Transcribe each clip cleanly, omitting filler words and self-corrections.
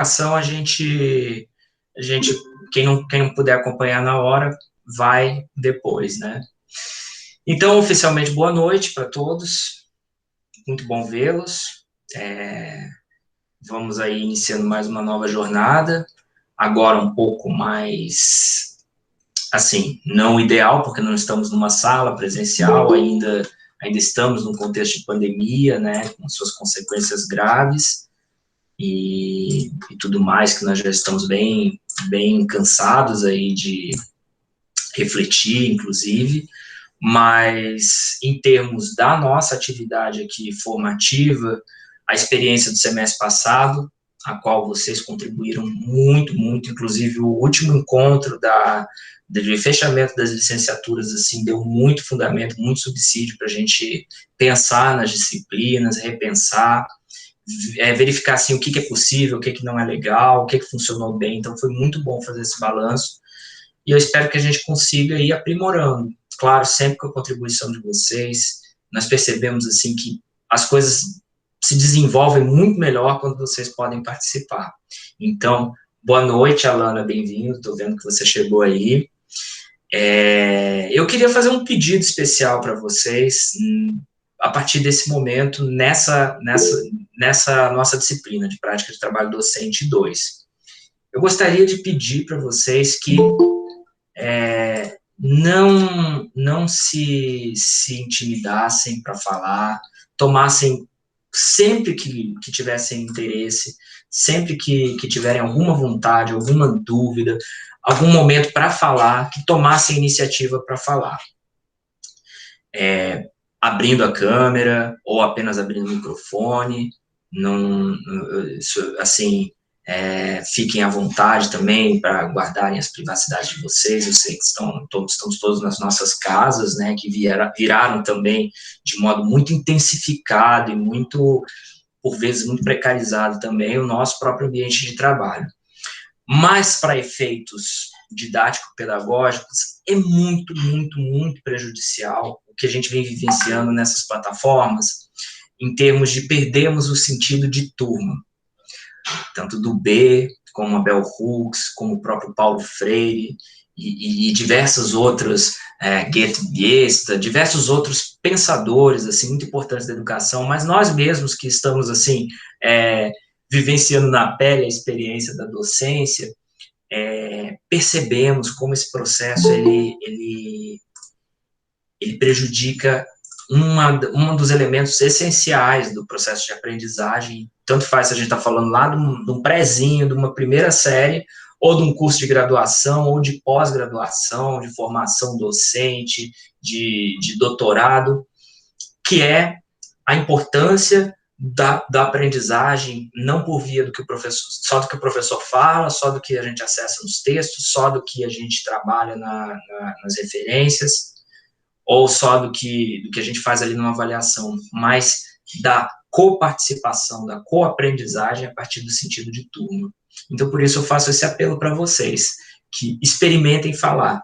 ação quem não puder acompanhar na hora, vai depois, né? Então, oficialmente, boa noite para todos, muito bom vê-los, vamos aí iniciando mais uma nova jornada, agora um pouco mais, assim, não ideal, porque não estamos numa sala presencial, ainda estamos num contexto de pandemia, né, com suas consequências graves, e tudo mais, que nós já estamos bem cansados aí de refletir, inclusive, mas em termos da nossa atividade aqui formativa, a experiência do semestre passado, a qual vocês contribuíram muito, inclusive o último encontro de fechamento das licenciaturas, assim, deu muito fundamento, muito subsídio para a gente pensar nas disciplinas, repensar, verificar, assim, o que é possível, o que não é legal, o que funcionou bem, então foi muito bom fazer esse balanço, e eu espero que a gente consiga ir aprimorando, claro, sempre com a contribuição de vocês. Nós percebemos, assim, que as coisas se desenvolvem muito melhor quando vocês podem participar. Então, boa noite, Alana, bem-vindo, estou vendo que você chegou aí. Eu queria fazer um pedido especial para vocês, a partir desse momento, nessa nossa disciplina de prática de trabalho docente 2. Eu gostaria de pedir para vocês que não se intimidassem para falar, tomassem, sempre que tivessem interesse, sempre que tiverem alguma vontade, alguma dúvida, algum momento para falar, que tomassem iniciativa para falar. Abrindo a câmera, ou apenas abrindo o microfone, não, assim, fiquem à vontade também para guardarem as privacidades de vocês. Eu sei que estamos todos nas nossas casas, né, que viraram também de modo muito intensificado e muito, por vezes, muito precarizado também o nosso próprio ambiente de trabalho. Mas, para efeitos didático-pedagógicos, é muito prejudicial o que a gente vem vivenciando nessas plataformas, em termos de perdermos o sentido de turma, tanto do B, como a Bell Hooks, como o próprio Paulo Freire, e diversos outros, Goethe, diversos outros pensadores, assim, muito importantes da educação, mas nós mesmos que estamos, assim, vivenciando na pele a experiência da docência, percebemos como esse processo, ele prejudica um dos elementos essenciais do processo de aprendizagem, tanto faz se a gente está falando lá de um prézinho, de uma primeira série, ou de um curso de graduação, ou de pós-graduação, de formação docente, de doutorado, que é a importância da aprendizagem, não por via do que o professor, só do que o professor fala, só do que a gente acessa nos textos, só do que a gente trabalha nas referências, ou só do que a gente faz ali numa avaliação, mas da coparticipação, da coaprendizagem a partir do sentido de turma. Então, por isso eu faço esse apelo para vocês, que experimentem falar.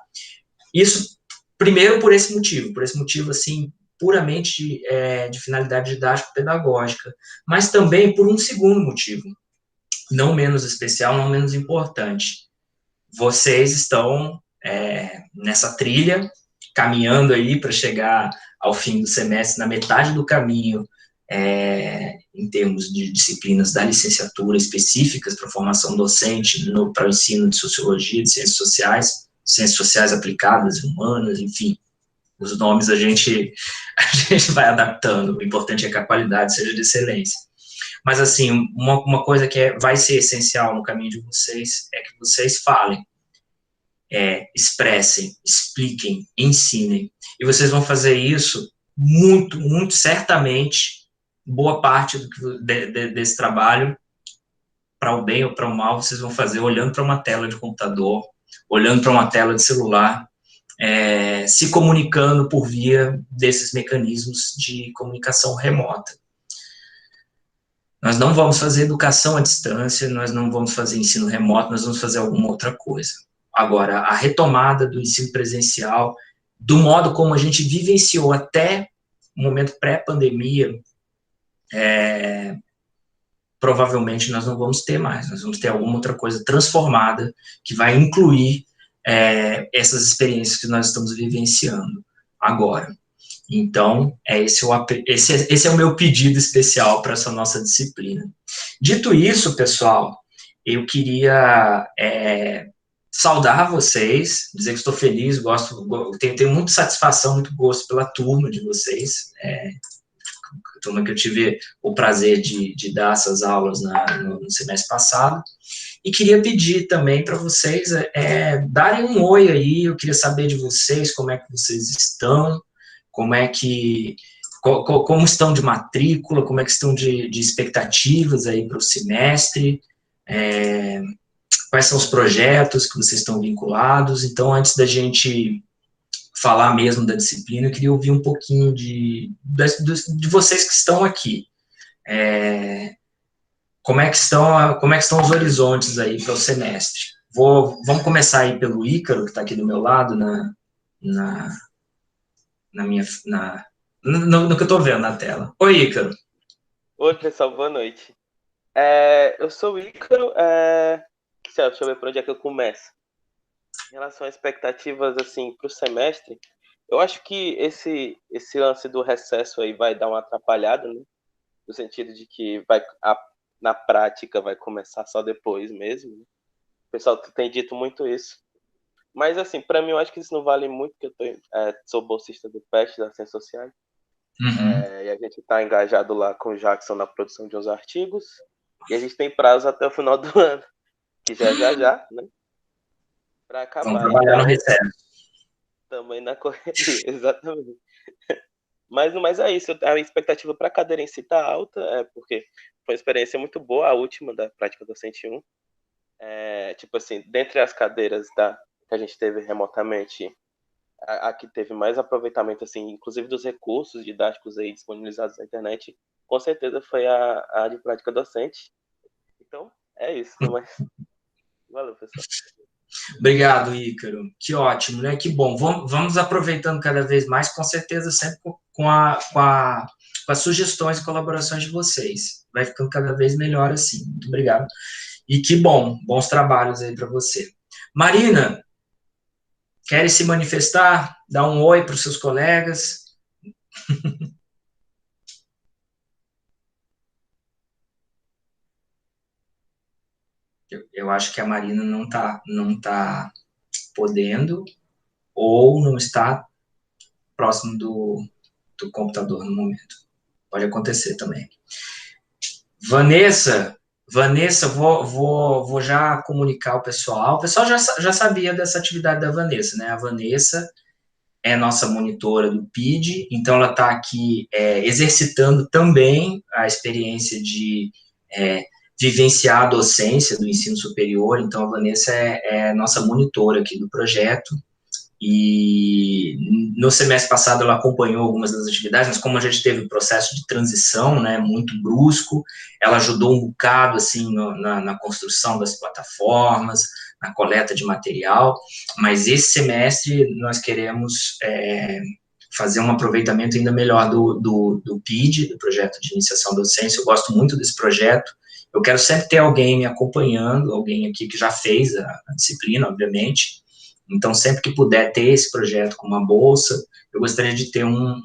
Isso, primeiro, por esse motivo, assim, puramente de finalidade didático-pedagógica, mas também por um segundo motivo, não menos especial, não menos importante. Vocês estão nessa trilha, caminhando aí para chegar ao fim do semestre, na metade do caminho, em termos de disciplinas da licenciatura específicas para formação docente, para o ensino de sociologia, de ciências sociais aplicadas, humanas, enfim, os nomes a gente vai adaptando, o importante é que a qualidade seja de excelência. Mas, assim, uma coisa que vai ser essencial no caminho de vocês é que vocês falem, expressem, expliquem, ensinem. E vocês vão fazer isso muito certamente, boa parte desse trabalho, para o bem ou para o mal, vocês vão fazer olhando para uma tela de computador, olhando para uma tela de celular, se comunicando por via desses mecanismos de comunicação remota. Nós não vamos fazer educação à distância, nós não vamos fazer ensino remoto, nós vamos fazer alguma outra coisa. Agora, a retomada do ensino presencial, do modo como a gente vivenciou até o momento pré-pandemia, provavelmente nós não vamos ter mais, nós vamos ter alguma outra coisa transformada que vai incluir essas experiências que nós estamos vivenciando agora. Então, esse é o meu pedido especial para essa nossa disciplina. Dito isso, pessoal, eu queria saudar vocês, dizer que estou feliz, tenho muita satisfação, muito gosto pela turma de vocês, turma que eu tive o prazer de dar essas aulas no semestre passado, e queria pedir também para vocês darem um oi aí, eu queria saber de vocês, como é que vocês estão, como estão de matrícula, como é que estão de expectativas aí para o semestre, quais são os projetos que vocês estão vinculados. Então, antes da gente falar mesmo da disciplina, eu queria ouvir um pouquinho de vocês que estão aqui. Como é que estão os horizontes aí para o semestre? Vamos começar aí pelo Ícaro, que está aqui do meu lado, no que eu estou vendo na tela. Oi, Ícaro. Oi, pessoal, boa noite. Eu sou o Ícaro, deixa eu ver por onde é que eu começo. Em relação a expectativas, assim, para o semestre, eu acho que esse lance do recesso aí vai dar uma atrapalhada, né? No sentido de que na prática vai começar só depois mesmo, né? O pessoal tem dito muito isso. Mas, assim, para mim, eu acho que isso não vale muito, porque eu sou bolsista do PET, das Ciências Sociais. E a gente está engajado lá com o Jackson na produção de uns artigos. E a gente tem prazo até o final do ano, que já, né? Para acabar. Vamos trabalhar no recesso. Também na correria, exatamente. Mas é isso, a expectativa para a cadeira em si está alta, porque foi uma experiência muito boa, a última da prática docente 1. Tipo assim, dentre as cadeiras que a gente teve remotamente, a que teve mais aproveitamento, assim, inclusive dos recursos didáticos aí disponibilizados na internet, com certeza foi a de prática docente. Então, é isso. Mas... Valeu, pessoal. Obrigado, Ícaro. Que ótimo, né? Que bom. Vamos aproveitando cada vez mais, com certeza, sempre com as sugestões e colaborações de vocês. Vai ficando cada vez melhor assim. Muito obrigado. E que bom, bons trabalhos aí para você. Marina, quer se manifestar? Dar um oi para os seus colegas? Eu acho que a Marina não tá podendo ou não está próximo do computador no momento. Pode acontecer também. Vanessa, vou já comunicar ao pessoal. O pessoal já sabia dessa atividade da Vanessa, né? A Vanessa é nossa monitora do PID, então ela está aqui exercitando também a experiência de vivenciar a docência do ensino superior. Então a Vanessa é nossa monitora aqui do projeto. E no semestre passado ela acompanhou algumas das atividades, mas como a gente teve um processo de transição, né, muito brusco, ela ajudou um bocado, assim, na construção das plataformas, na coleta de material, mas esse semestre nós queremos fazer um aproveitamento ainda melhor do PID, do Projeto de Iniciação à Docência. Eu gosto muito desse projeto, eu quero sempre ter alguém me acompanhando, alguém aqui que já fez a disciplina, obviamente. Então, sempre que puder ter esse projeto com uma bolsa, eu gostaria de ter um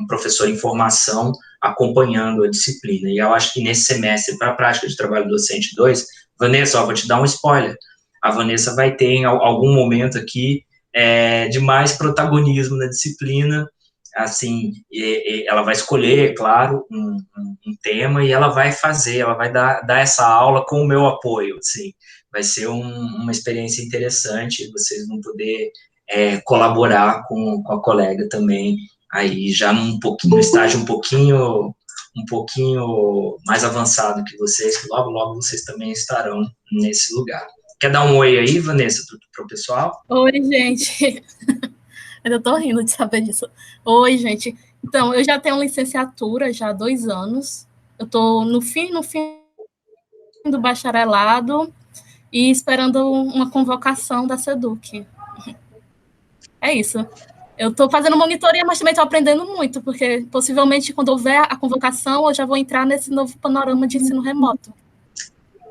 professor em formação acompanhando a disciplina. E eu acho que nesse semestre, para a prática de trabalho docente 2, Vanessa, vou te dar um spoiler, a Vanessa vai ter em algum momento aqui de mais protagonismo na disciplina, assim, ela vai escolher, claro, um tema e ela vai dar essa aula com o meu apoio, assim. Vai ser uma experiência interessante, vocês vão poder colaborar com a colega também, aí já no estágio um pouquinho mais avançado que vocês, que logo vocês também estarão nesse lugar. Quer dar um oi aí, Vanessa, para o pessoal? Oi, gente. Eu tô rindo de saber disso. Oi, gente. Então, eu já tenho licenciatura já há 2 anos. Eu tô no fim do bacharelado e esperando uma convocação da SEDUC. É isso. Eu estou fazendo monitoria, mas também estou aprendendo muito, porque possivelmente quando houver a convocação, eu já vou entrar nesse novo panorama de ensino remoto.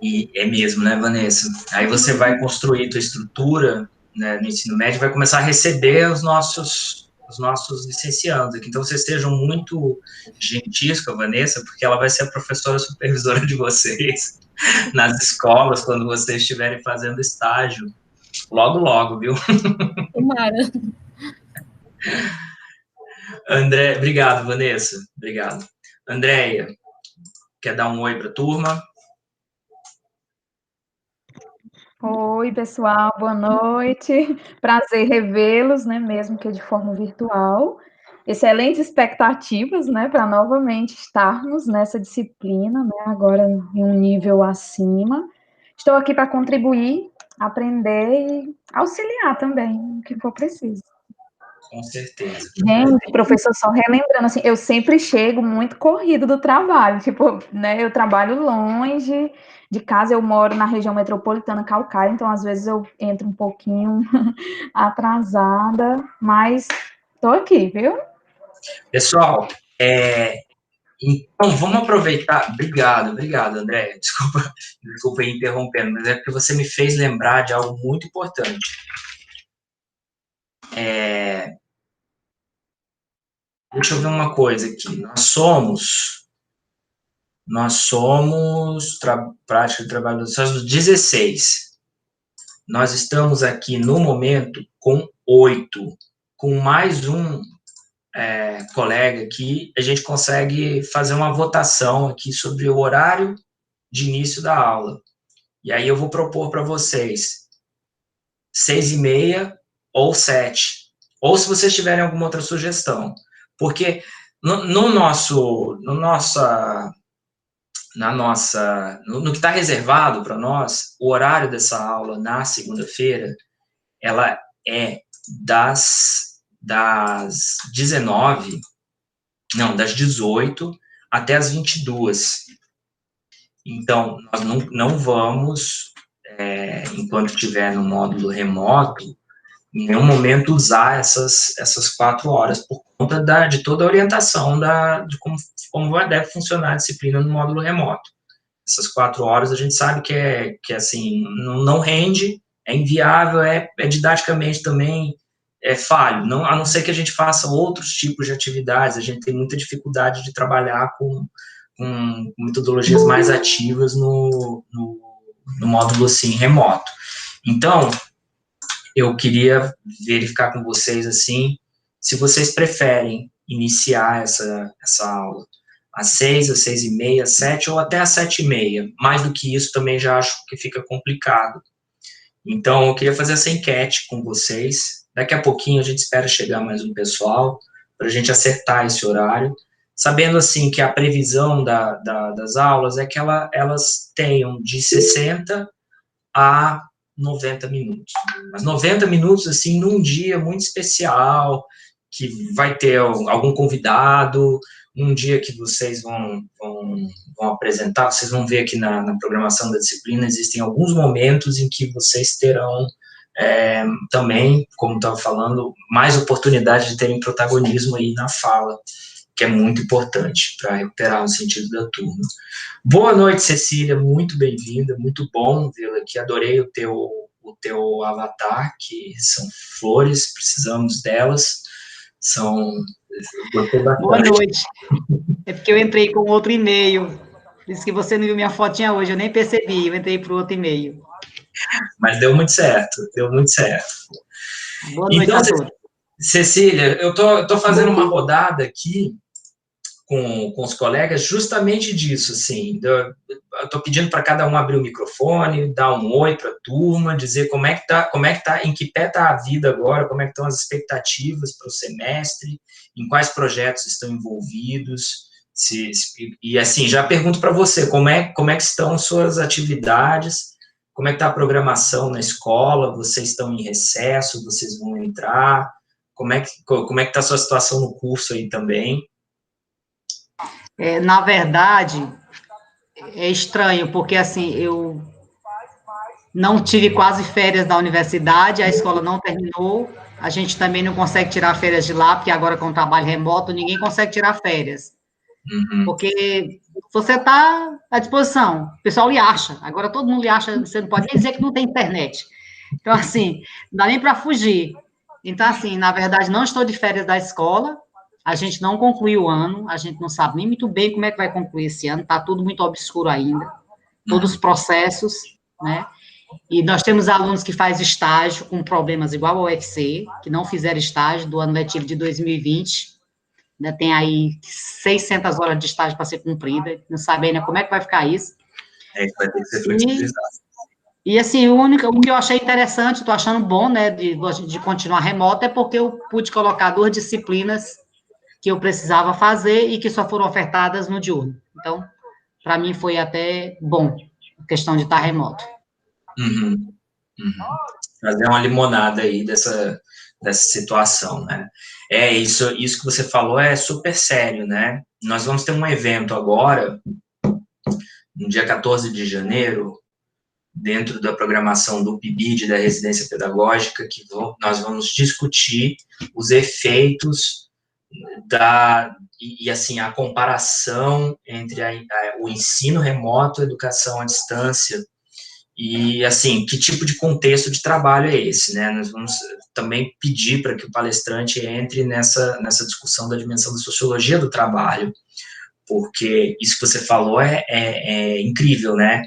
E é mesmo, né, Vanessa? Aí você vai construir tua estrutura, né, no ensino médio, vai começar a receber os nossos licenciados aqui. Então, vocês sejam muito gentis com a Vanessa, porque ela vai ser a professora supervisora de vocês nas escolas, quando vocês estiverem fazendo estágio. Logo, logo, viu? Tomara. André, obrigado, Vanessa. Obrigado. Andréia, quer dar um oi para a turma? Oi, pessoal, boa noite. Prazer revê-los, né, mesmo que de forma virtual. Excelentes expectativas, né, para novamente estarmos nessa disciplina, né, agora em um nível acima. Estou aqui para contribuir, aprender e auxiliar também, o que for preciso. Com certeza. Gente, professor, só relembrando, assim, eu sempre chego muito corrido do trabalho, tipo, né, eu trabalho longe de casa, eu moro na região metropolitana Calcaia, então às vezes eu entro um pouquinho atrasada, mas tô aqui, viu? Pessoal, então vamos aproveitar. Obrigado, André. Desculpa ir interrompendo, mas é porque você me fez lembrar de algo muito importante. Deixa eu ver uma coisa aqui. Nós somos prática de trabalho dos 16. Nós estamos aqui no momento com 8. Com mais um colega aqui, a gente consegue fazer uma votação aqui sobre o horário de início da aula. E aí eu vou propor para vocês 6h30 ou 7. Ou se vocês tiverem alguma outra sugestão. Porque no que está reservado para nós, o horário dessa aula na segunda-feira, ela é das 18 até as 22. Então, nós não vamos, enquanto estiver no módulo remoto, em nenhum momento usar essas 4 horas, por conta de toda a orientação de como deve funcionar a disciplina no módulo remoto. Essas 4 horas a gente sabe que assim, não rende, é inviável, didaticamente também falho, a não ser que a gente faça outros tipos de atividades, a gente tem muita dificuldade de trabalhar com metodologias mais ativas no módulo, assim, remoto. Então, eu queria verificar com vocês, assim, se vocês preferem iniciar essa aula às 6, às 6h30, às 7 ou até às 7h30. Mais do que isso também já acho que fica complicado. Então, eu queria fazer essa enquete com vocês. Daqui a pouquinho a gente espera chegar mais um pessoal para a gente acertar esse horário, sabendo, assim, que a previsão das aulas é que elas tenham de 60 a 90 minutos. Mas 90 minutos, assim, num dia muito especial, que vai ter algum convidado, um dia que vocês vão apresentar, vocês vão ver aqui na programação da disciplina, existem alguns momentos em que vocês terão também, como estava falando, mais oportunidade de terem protagonismo aí na fala, que é muito importante para recuperar o sentido da turma. Boa noite, Cecília, muito bem-vinda, muito bom vê-la aqui, adorei o teu avatar, que são flores, precisamos delas, Boa noite. É porque eu entrei com outro e-mail, por isso que você não viu minha fotinha hoje, eu nem percebi, eu entrei para o outro e-mail. Mas deu muito certo, Boa noite a todos. Cecília, eu tô fazendo uma rodada aqui com os colegas justamente disso, assim, eu estou pedindo para cada um abrir o microfone, dar um oi para a turma, dizer como é que tá, em que pé está a vida agora, como é que estão as expectativas para o semestre, em quais projetos estão envolvidos, e assim, já pergunto para você, como é que estão suas atividades, como é que está a programação na escola, vocês estão em recesso, vocês vão entrar, como é que está a sua situação no curso aí também? Na verdade, é estranho, porque assim, eu não tive quase férias da universidade, a escola não terminou, a gente também não consegue tirar férias de lá, porque agora com o trabalho remoto, ninguém consegue tirar férias. Porque você está à disposição, o pessoal lhe acha, agora todo mundo lhe acha, você não pode nem dizer que não tem internet. Então, assim, não dá nem para fugir. Então, assim, na verdade, não estou de férias da escola, a gente não concluiu o ano, a gente não sabe nem muito bem como é que vai concluir esse ano, está tudo muito obscuro ainda, todos os processos, né? E nós temos alunos que fazem estágio com problemas igual ao UFC, que não fizeram estágio do ano letivo de 2020, ainda tem aí 600 horas de estágio para ser cumprida, não sabe ainda como é que vai ficar isso. Isso vai ter que ser flexibilizado. E assim, o que eu achei interessante, estou achando bom, né, de continuar remoto, é porque eu pude colocar 2 disciplinas que eu precisava fazer e que só foram ofertadas no diurno. Então, para mim foi até bom, a questão de estar remoto. Fazer uma limonada aí dessa situação, né? Isso que você falou é super sério, né? Nós vamos ter um evento agora, no dia 14 de janeiro, dentro da programação do PIBID, da Residência Pedagógica, que nós vamos discutir os efeitos assim, a comparação entre o ensino remoto e a educação à distância, e, assim, que tipo de contexto de trabalho é esse, né? Nós vamos também pedir para que o palestrante entre nessa discussão da dimensão da sociologia do trabalho, porque isso que você falou é incrível, né?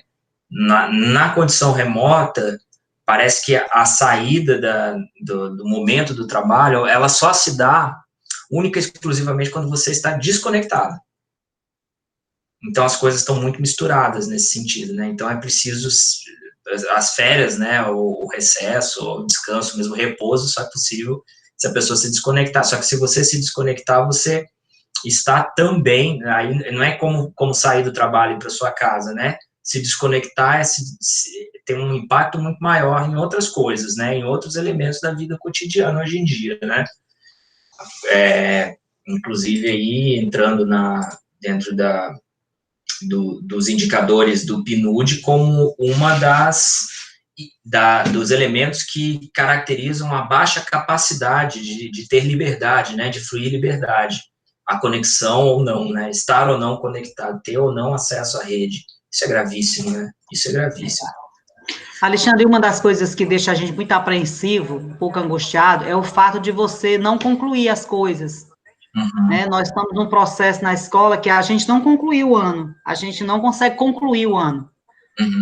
Na condição remota, parece que a saída do momento do trabalho, ela só se dá única e exclusivamente quando você está desconectado. Então, as coisas estão muito misturadas nesse sentido, né? Então, é preciso as férias, né, o recesso, o descanso, mesmo o repouso, só é possível se a pessoa se desconectar. Só que se você se desconectar, você está também, aí não é como sair do trabalho para sua casa, né? Se desconectar tem um impacto muito maior em outras coisas, né? Em outros elementos da vida cotidiana hoje em dia, né? Inclusive aí entrando dentro dos indicadores do PNUD como uma dos elementos que caracterizam a baixa capacidade de ter liberdade, né, de fluir liberdade, a conexão ou não, né, estar ou não conectado, ter ou não acesso à rede. Isso é gravíssimo, né? Isso é gravíssimo. Alexandre, uma das coisas que deixa a gente muito apreensivo, um pouco angustiado, é o fato de você não concluir as coisas. Né? Nós estamos num processo na escola que a gente não concluiu o ano, a gente não consegue concluir o ano.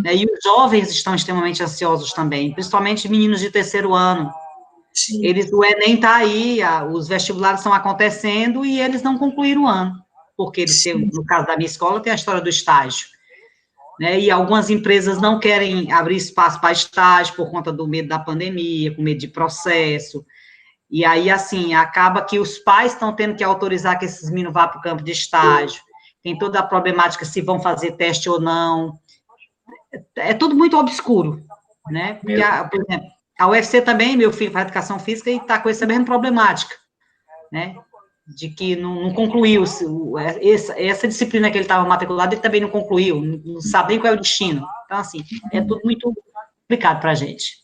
Né? E os jovens estão extremamente ansiosos também, principalmente meninos de terceiro ano. Sim. O Enem está aí, os vestibulares estão acontecendo e eles não concluíram o ano, porque no caso da minha escola, tem a história do estágio. Né, e algumas empresas não querem abrir espaço para estágio por conta do medo da pandemia, com medo de processo, e aí, assim, acaba que os pais estão tendo que autorizar que esses meninos vá para o campo de estágio, tem toda a problemática se vão fazer teste ou não, é tudo muito obscuro, né, porque, por exemplo, a UFC também, meu filho faz educação física e está com essa mesma problemática, né, de que não concluiu, essa disciplina que ele estava matriculado, ele também não concluiu, não sabe nem qual é o destino. Então, assim, é tudo muito complicado para a gente.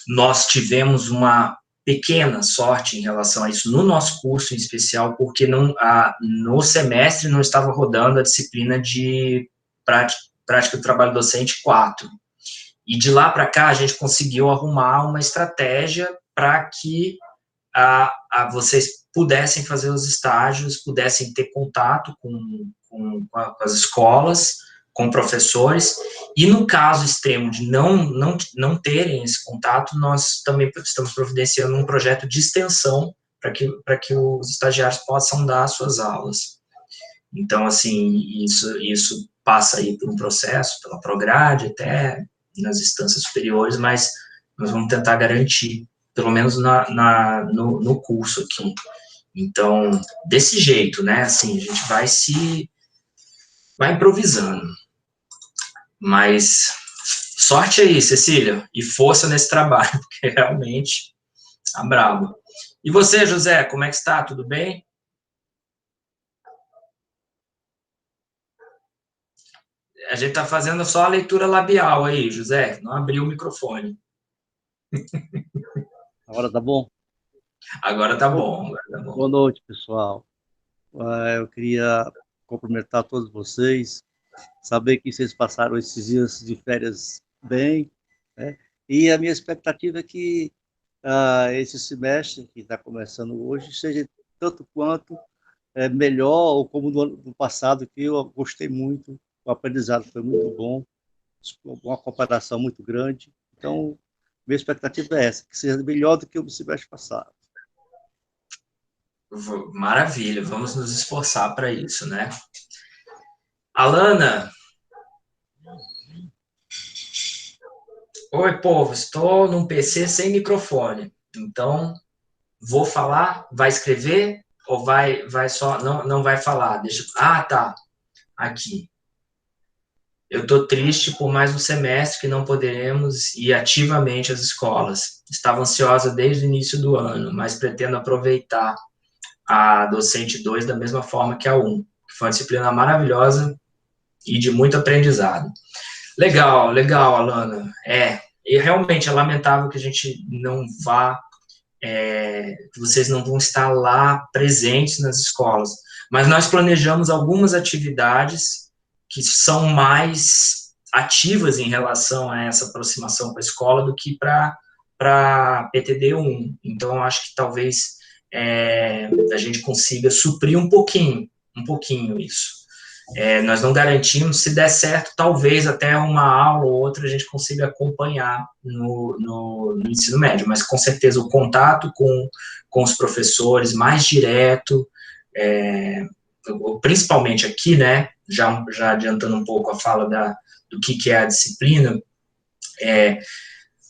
Nós tivemos uma pequena sorte em relação a isso, no nosso curso em especial, porque no semestre não estava rodando a disciplina de prática do trabalho docente 4. E de lá para cá, a gente conseguiu arrumar uma estratégia para que vocês pudessem fazer os estágios, pudessem ter contato com as escolas, com professores, e no caso extremo de não terem esse contato, nós também estamos providenciando um projeto de extensão para que os estagiários possam dar as suas aulas. Então, assim, isso passa aí por um processo, pela Prograde, até nas instâncias superiores, mas nós vamos tentar garantir pelo menos no curso aqui. Então, desse jeito, né, assim, a gente vai improvisando. Mas sorte aí, Cecília, e força nesse trabalho, porque realmente tá brabo. E você, José, como é que está? Tudo bem? A gente tá fazendo só a leitura labial aí, José, não abriu o microfone. Agora tá bom? Agora tá bom, agora tá bom. Boa noite, pessoal. Eu queria cumprimentar todos vocês, saber que vocês passaram esses dias de férias bem, né? E a minha expectativa é que esse semestre que está começando hoje seja tanto quanto melhor, ou como no ano passado, que eu gostei muito, o aprendizado foi muito bom, uma comparação muito grande. Então, minha expectativa é essa, que seja melhor do que o semestre passado. Maravilha, vamos nos esforçar para isso, né? Alana. Oi, povo, estou num PC sem microfone, então vou falar, vai escrever ou vai só, não vai falar? Deixa. Ah, tá, aqui. Eu estou triste por mais um semestre que não poderemos ir ativamente às escolas. Estava ansiosa desde o início do ano, mas pretendo aproveitar a Docente 2 da mesma forma que a 1, que foi uma disciplina maravilhosa e de muito aprendizado. Legal, legal, Alana. E realmente é lamentável que a gente não vá, que vocês não vão estar lá presentes nas escolas, mas nós planejamos algumas atividades que são mais ativas em relação a essa aproximação com a escola do que para PTD1. Então, acho que talvez a gente consiga suprir um pouquinho isso. Nós não garantimos, se der certo, talvez até uma aula ou outra a gente consiga acompanhar no ensino médio, mas com certeza o contato com os professores mais direto, principalmente aqui, né, já adiantando um pouco a fala do que é a disciplina,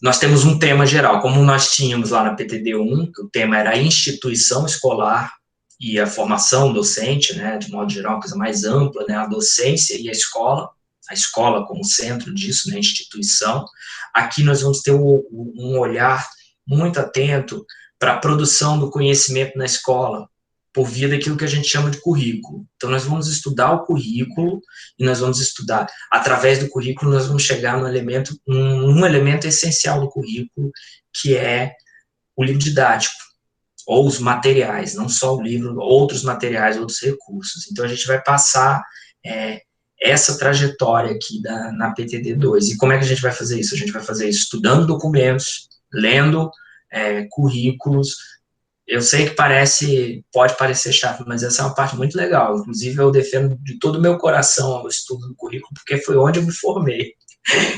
nós temos um tema geral, como nós tínhamos lá na PTD1, que o tema era a instituição escolar e a formação docente, né, de modo geral, uma coisa mais ampla, né, a docência e a escola como centro disso, né, a instituição. Aqui nós vamos ter um olhar muito atento para a produção do conhecimento na escola, por via daquilo que a gente chama de currículo. Então, nós vamos estudar o currículo, e nós vamos estudar, através do currículo, nós vamos chegar no elemento, um elemento essencial do currículo, que é o livro didático, ou os materiais, não só o livro, outros materiais, outros recursos. Então, a gente vai passar essa trajetória aqui na PTD2. E como é que a gente vai fazer isso? A gente vai fazer isso estudando documentos, lendo currículos. Eu sei que pode parecer chato, mas essa é uma parte muito legal. Inclusive, eu defendo de todo o meu coração o estudo do currículo, porque foi onde eu me formei.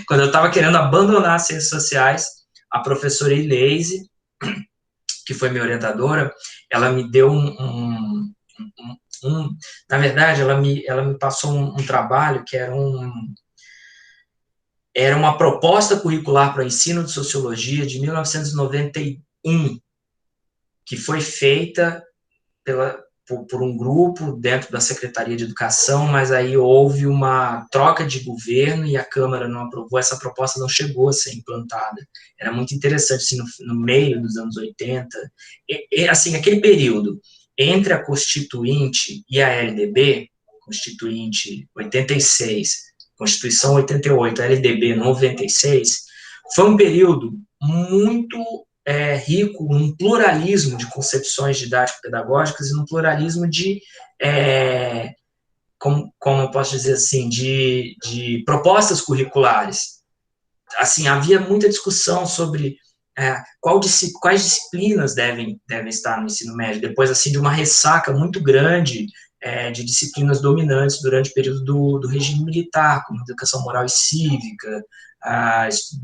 Quando eu estava querendo abandonar as ciências sociais, a professora Ileise, que foi minha orientadora, ela me deu na verdade, ela me passou um trabalho que era uma proposta curricular para o ensino de sociologia de 1991, que foi feita por um grupo dentro da Secretaria de Educação, mas aí houve uma troca de governo e a Câmara não aprovou, essa proposta não chegou a ser implantada. Era muito interessante, assim, no meio dos anos 80, assim, aquele período entre a Constituinte e a LDB, Constituinte 86, Constituição 88, a LDB 96, foi um período muito rico num pluralismo de concepções didático-pedagógicas e num pluralismo de, como eu posso dizer assim, de propostas curriculares. Assim, havia muita discussão sobre quais disciplinas devem estar no ensino médio, depois assim de uma ressaca muito grande de disciplinas dominantes durante o período do regime militar, como educação moral e cívica,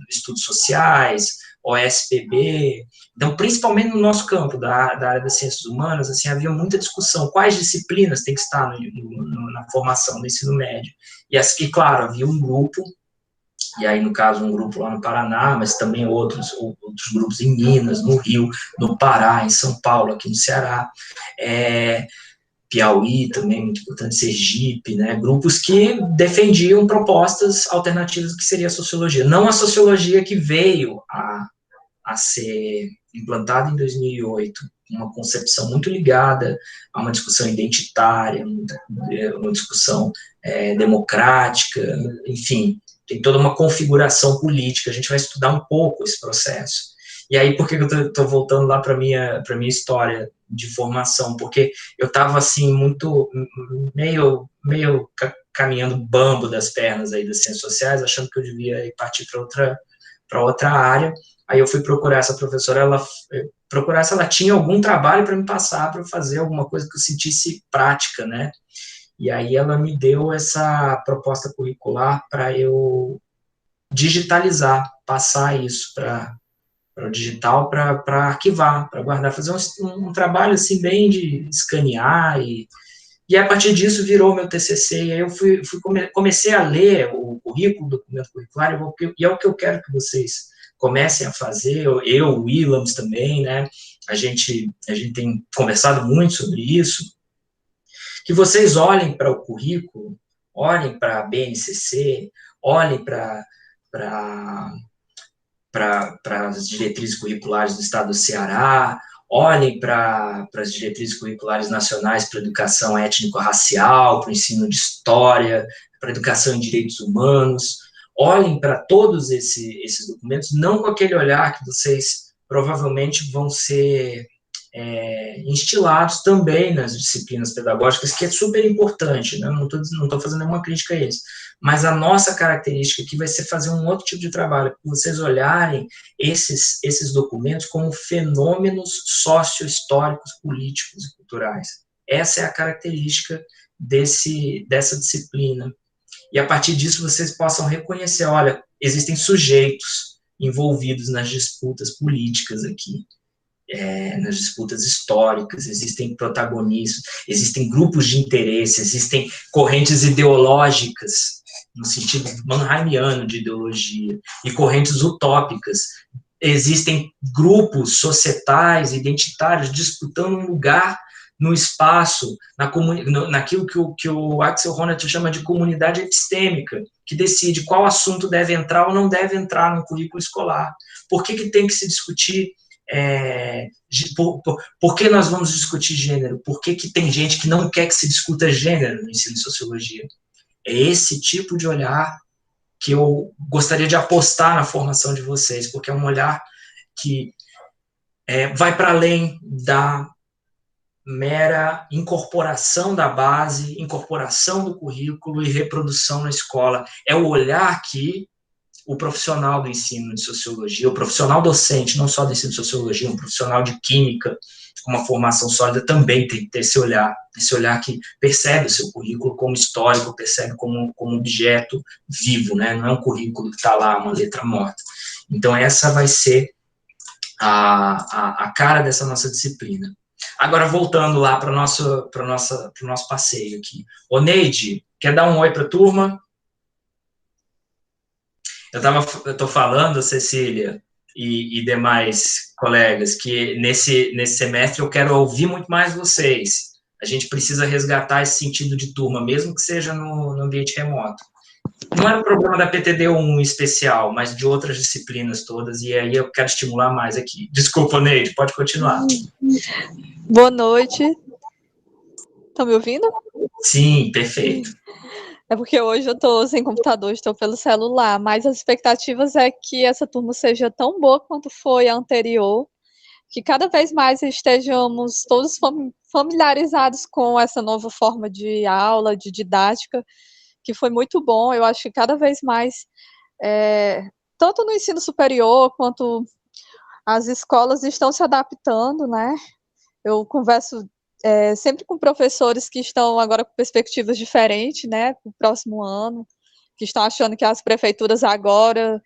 estudos sociais, OSPB. Então, principalmente no nosso campo da área das ciências humanas, assim, havia muita discussão quais disciplinas têm que estar na formação do ensino médio. E, claro, havia um grupo, e aí, no caso, um grupo lá no Paraná, mas também outros grupos em Minas, no Rio, no Pará, em São Paulo, aqui no Ceará, Piauí também, muito importante, Sergipe, né, grupos que defendiam propostas alternativas do que seria a sociologia. Não a sociologia que veio a ser implantada em 2008, uma concepção muito ligada a uma discussão identitária, uma discussão democrática, enfim, tem toda uma configuração política, a gente vai estudar um pouco esse processo. E aí, por que eu tô voltando lá para minha história de formação? Porque eu estava, assim, meio caminhando bambo das pernas aí das ciências sociais, achando que eu devia ir partir para outra área. Aí eu fui procurar essa professora, procurar se ela tinha algum trabalho para me passar, para eu fazer alguma coisa que eu sentisse prática, né? E aí ela me deu essa proposta curricular para eu digitalizar, passar isso para o digital, para arquivar, para guardar, fazer um trabalho assim bem de escanear e a partir disso virou meu TCC, e aí eu comecei a ler o currículo, o documento curricular, e é o que eu quero que vocês comecem a fazer, o Willams também, né, a gente tem conversado muito sobre isso, que vocês olhem para o currículo, olhem para a BNCC, olhem para as diretrizes curriculares do Estado do Ceará, olhem para as diretrizes curriculares nacionais para a educação étnico-racial, para o ensino de história, para a educação em direitos humanos, olhem para todos esses documentos, não com aquele olhar que vocês provavelmente vão ser instilados também nas disciplinas pedagógicas, que é super importante, né? Não estou fazendo nenhuma crítica a eles, mas a nossa característica aqui vai ser fazer um outro tipo de trabalho, vocês olharem esses documentos como fenômenos sócio-históricos, políticos e culturais. Essa é a característica dessa disciplina. E a partir disso vocês possam reconhecer, olha, existem sujeitos envolvidos nas disputas políticas aqui, nas disputas históricas, existem protagonistas, existem grupos de interesse, existem correntes ideológicas, no sentido mannheimiano de ideologia, e correntes utópicas. Existem grupos societais, identitários, disputando um lugar no espaço, naquilo que o Axel Honneth chama de comunidade epistêmica, que decide qual assunto deve entrar ou não deve entrar no currículo escolar. Por que tem que se discutir por que nós vamos discutir gênero? Por que tem gente que não quer que se discuta gênero no ensino de sociologia? É esse tipo de olhar que eu gostaria de apostar na formação de vocês, porque é um olhar que vai para além da mera incorporação da base, incorporação do currículo e reprodução na escola. É o olhar que o profissional do ensino de sociologia, o profissional docente, não só do ensino de sociologia, um profissional de química, com uma formação sólida, também tem que ter esse olhar que percebe o seu currículo como histórico, percebe como objeto vivo, né? Não é um currículo que está lá, uma letra morta. Então, essa vai ser a cara dessa nossa disciplina. Agora, voltando lá para o nosso passeio aqui. Ô, Neide, quer dar um oi para a turma? Eu estou falando, Cecília e demais colegas, que nesse semestre eu quero ouvir muito mais vocês. A gente precisa resgatar esse sentido de turma, mesmo que seja no ambiente remoto. Não é um problema da PTD1 especial, mas de outras disciplinas todas, e aí eu quero estimular mais aqui. Desculpa, Neide, pode continuar. Boa noite. Estão me ouvindo? Sim, perfeito. É porque hoje eu estou sem computador, estou pelo celular, mas as expectativas é que essa turma seja tão boa quanto foi a anterior, que cada vez mais estejamos todos familiarizados com essa nova forma de aula, de didática, que foi muito bom. Eu acho que cada vez mais, tanto no ensino superior quanto as escolas estão se adaptando, né? Eu converso sempre com professores que estão agora com perspectivas diferentes, né, para o próximo ano, que estão achando que as prefeituras agora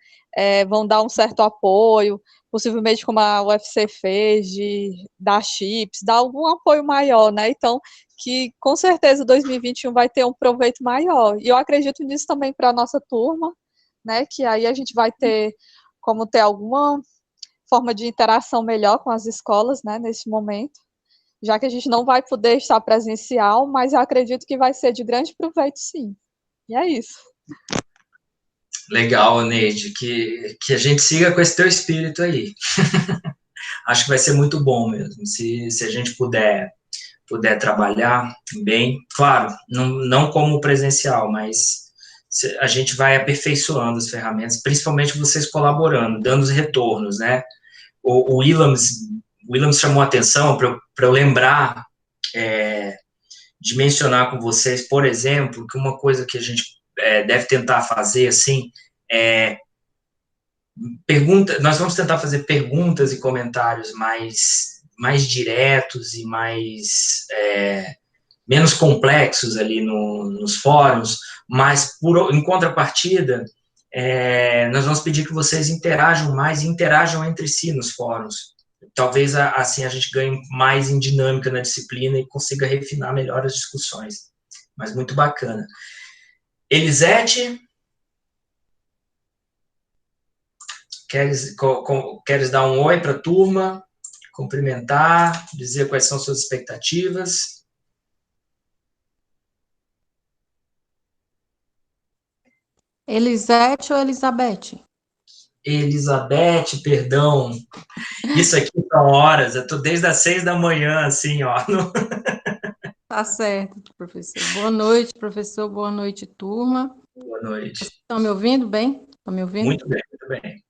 vão dar um certo apoio, possivelmente como a UFC fez, de dar chips, dar algum apoio maior, né, então, que com certeza 2021 vai ter um proveito maior, e eu acredito nisso também para a nossa turma, né, que aí a gente vai ter como ter alguma forma de interação melhor com as escolas, né, nesse momento, já que a gente não vai poder estar presencial, mas eu acredito que vai ser de grande proveito, sim. E é isso. Legal, Neide, que a gente siga com esse teu espírito aí. Acho que vai ser muito bom mesmo, se a gente puder trabalhar bem, claro, não como presencial, mas a gente vai aperfeiçoando as ferramentas, principalmente vocês colaborando, dando os retornos, né? o Williams chamou a atenção para eu lembrar de mencionar com vocês, por exemplo, que uma coisa que a gente deve tentar fazer, assim, nós vamos tentar fazer perguntas e comentários mais diretos e menos complexos ali nos fóruns, mas em contrapartida, nós vamos pedir que vocês interajam mais e interajam entre si nos fóruns. Talvez assim a gente ganhe mais em dinâmica na disciplina e consiga refinar melhor as discussões. Mas muito bacana. Elisete, queres dar um oi para a turma, cumprimentar, dizer quais são suas expectativas? Elisete ou Elizabeth? Elizabeth, perdão. Isso aqui são horas, eu estou desde as 6 da manhã, assim, ó. Tá certo, professor. Boa noite, professor. Boa noite, turma. Boa noite. Vocês estão me ouvindo bem? Estão me ouvindo? Muito bem, muito bem.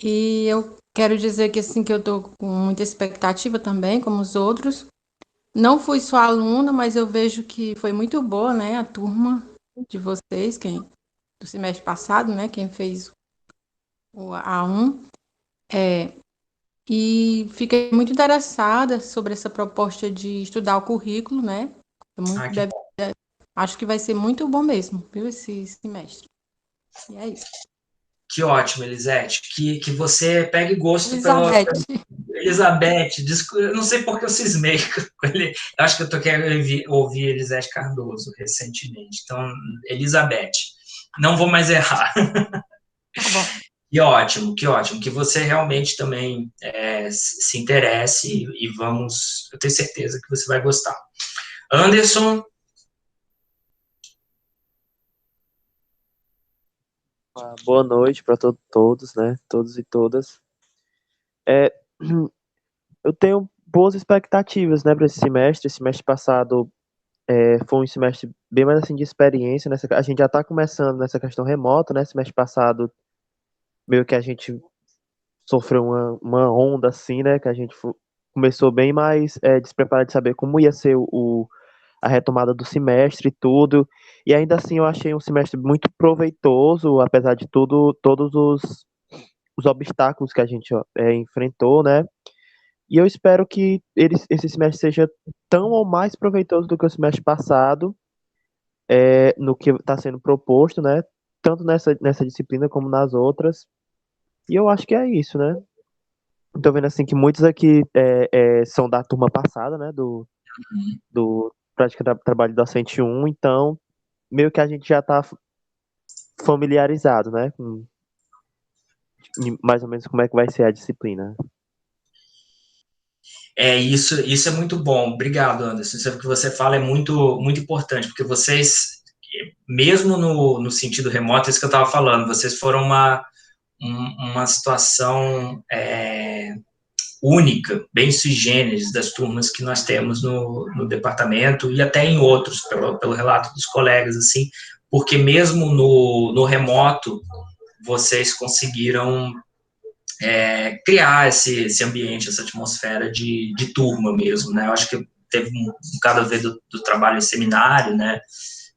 E eu quero dizer que, assim, que eu estou com muita expectativa também, como os outros. Não fui sua aluna, mas eu vejo que foi muito boa, né, a turma de vocês, do semestre passado, né, quem fez o A1. E fiquei muito interessada sobre essa proposta de estudar o currículo, né? Acho que vai ser muito bom mesmo, viu, esse semestre. E é isso. Que ótimo, Elisete. Que você pegue gosto Elizabeth, eu não sei porque eu cismei com ele. Eu acho que eu tô querendo ouvir Elisete Cardoso recentemente. Então, Elizabeth, não vou mais errar. Tá bom. Que ótimo. Que você realmente também se interesse e eu tenho certeza que você vai gostar. Anderson. Boa noite para todos, né? Todos e todas. Eu tenho boas expectativas, né, para esse semestre. Esse semestre passado foi um semestre bem mais assim de experiência. A gente já está começando nessa questão remota, né? Semestre passado, meio que a gente sofreu uma onda assim, né? Que a gente começou bem mais despreparado de saber como ia ser a retomada do semestre e tudo. E ainda assim eu achei um semestre muito proveitoso, apesar de tudo, todos os obstáculos que a gente enfrentou, né? E eu espero que esse semestre seja tão ou mais proveitoso do que o semestre passado, no que está sendo proposto, né? Tanto nessa disciplina como nas outras. E eu acho que é isso, né? Estou vendo assim que muitos aqui são da turma passada, né? Do Prática Trabalho Docente 1, então meio que a gente já está familiarizado, né? Com mais ou menos como é que vai ser a disciplina. Isso é muito bom. Obrigado, Anderson. Isso que você fala é muito, muito importante, porque vocês, mesmo no sentido remoto, é isso que eu estava falando, vocês foram uma situação única, bem sui generis das turmas que nós temos no departamento e até em outros, pelo relato dos colegas, assim, porque mesmo no remoto, vocês conseguiram criar esse ambiente, essa atmosfera de turma mesmo, né? Eu acho que teve um bocado a ver do trabalho em seminário, né?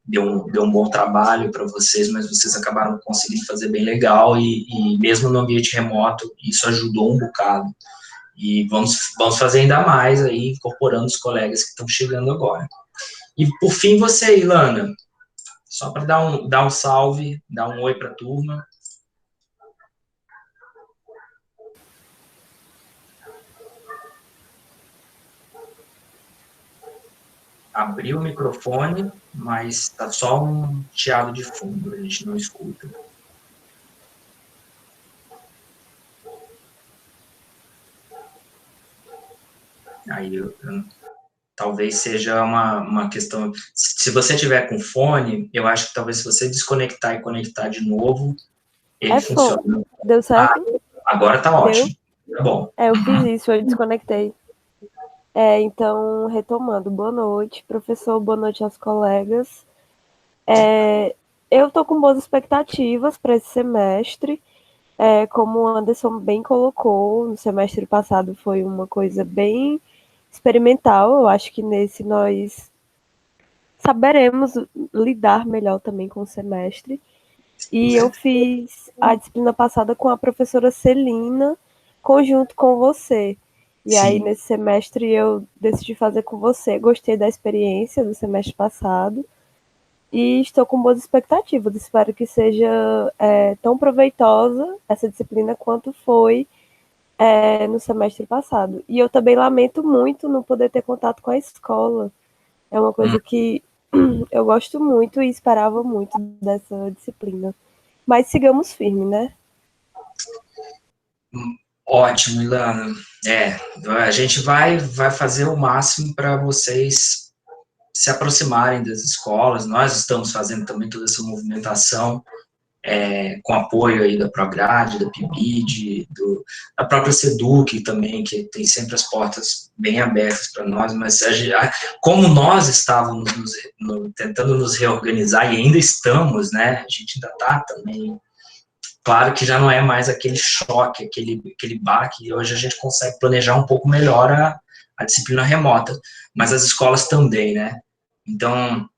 Deu um bom trabalho para vocês, mas vocês acabaram conseguindo fazer bem legal e mesmo no ambiente remoto, isso ajudou um bocado. E vamos fazer ainda mais aí, incorporando os colegas que estão chegando agora. E, por fim, você, Ilana, só para dar um salve, dar um oi para a turma. Abriu o microfone, mas está só um chiado de fundo, a gente não escuta. Aí talvez seja uma questão. Se você tiver com fone, eu acho que talvez se você desconectar e conectar de novo, ele funciona. Deu certo? Agora tá ótimo. Tá bom. Eu fiz isso, eu desconectei. Então, retomando, boa noite, professor, boa noite aos colegas. Eu estou com boas expectativas para esse semestre Como o Anderson bem colocou, no semestre passado foi uma coisa bem experimental. Eu acho que nesse nós saberemos lidar melhor também com o semestre. E eu fiz a disciplina passada com a professora Celina, conjunto com você. E aí, Sim. nesse semestre, eu decidi fazer com você. Gostei da experiência do semestre passado e estou com boas expectativas. Espero que seja tão proveitosa essa disciplina quanto foi no semestre passado. E eu também lamento muito não poder ter contato com a escola. É uma coisa que eu gosto muito e esperava muito dessa disciplina. Mas sigamos firmes, né? Ótimo, Ilana. A gente vai fazer o máximo para vocês se aproximarem das escolas. Nós estamos fazendo também toda essa movimentação, com apoio aí da Prograde, da PIBID, da própria SEDUC também, que tem sempre as portas bem abertas para nós, mas como nós estávamos tentando nos reorganizar, e ainda estamos, né, a gente ainda está também, claro que já não é mais aquele choque, aquele baque, e hoje a gente consegue planejar um pouco melhor a disciplina remota, mas as escolas também, né, então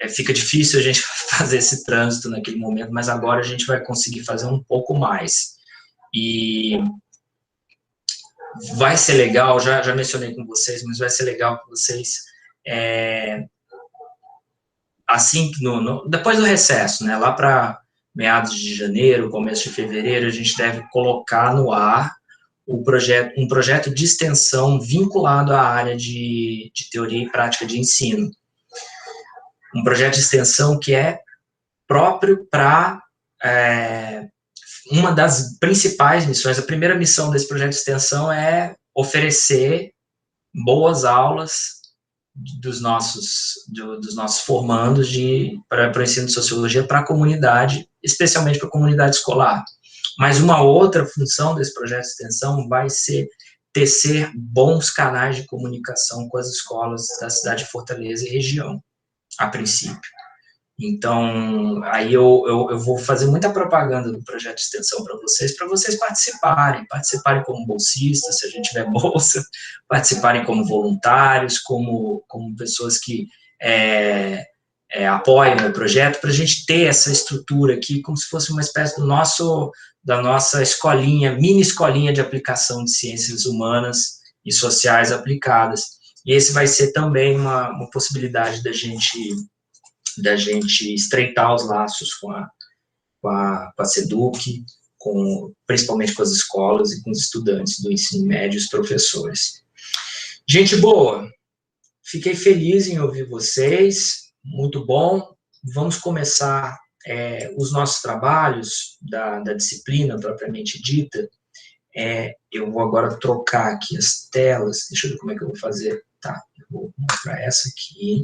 fica difícil a gente fazer esse trânsito naquele momento, mas agora a gente vai conseguir fazer um pouco mais. E vai ser legal, já mencionei com vocês, mas vai ser legal que vocês, assim, depois do recesso, né, lá para meados de janeiro, começo de fevereiro, a gente deve colocar no ar um projeto de extensão vinculado à área de teoria e prática de ensino. Um projeto de extensão que é próprio para uma das principais missões. A primeira missão desse projeto de extensão é oferecer boas aulas dos nossos formandos para o ensino de sociologia para a comunidade, especialmente para a comunidade escolar. Mas uma outra função desse projeto de extensão vai ser tecer bons canais de comunicação com as escolas da cidade de Fortaleza e região, a princípio. Então, aí eu vou fazer muita propaganda do projeto de extensão para vocês participarem como bolsistas, se a gente tiver bolsa, participarem como voluntários, como pessoas que apoiam o projeto, para a gente ter essa estrutura aqui, como se fosse uma espécie da nossa escolinha, mini escolinha de aplicação de ciências humanas e sociais aplicadas. E esse vai ser também uma possibilidade da gente estreitar os laços com a SEDUC, principalmente com as escolas e com os estudantes do ensino médio e os professores. Gente boa, fiquei feliz em ouvir vocês, muito bom. Vamos começar os nossos trabalhos da disciplina propriamente dita. Eu vou agora trocar aqui as telas, deixa eu ver como é que eu vou fazer. Tá, eu vou mostrar essa aqui.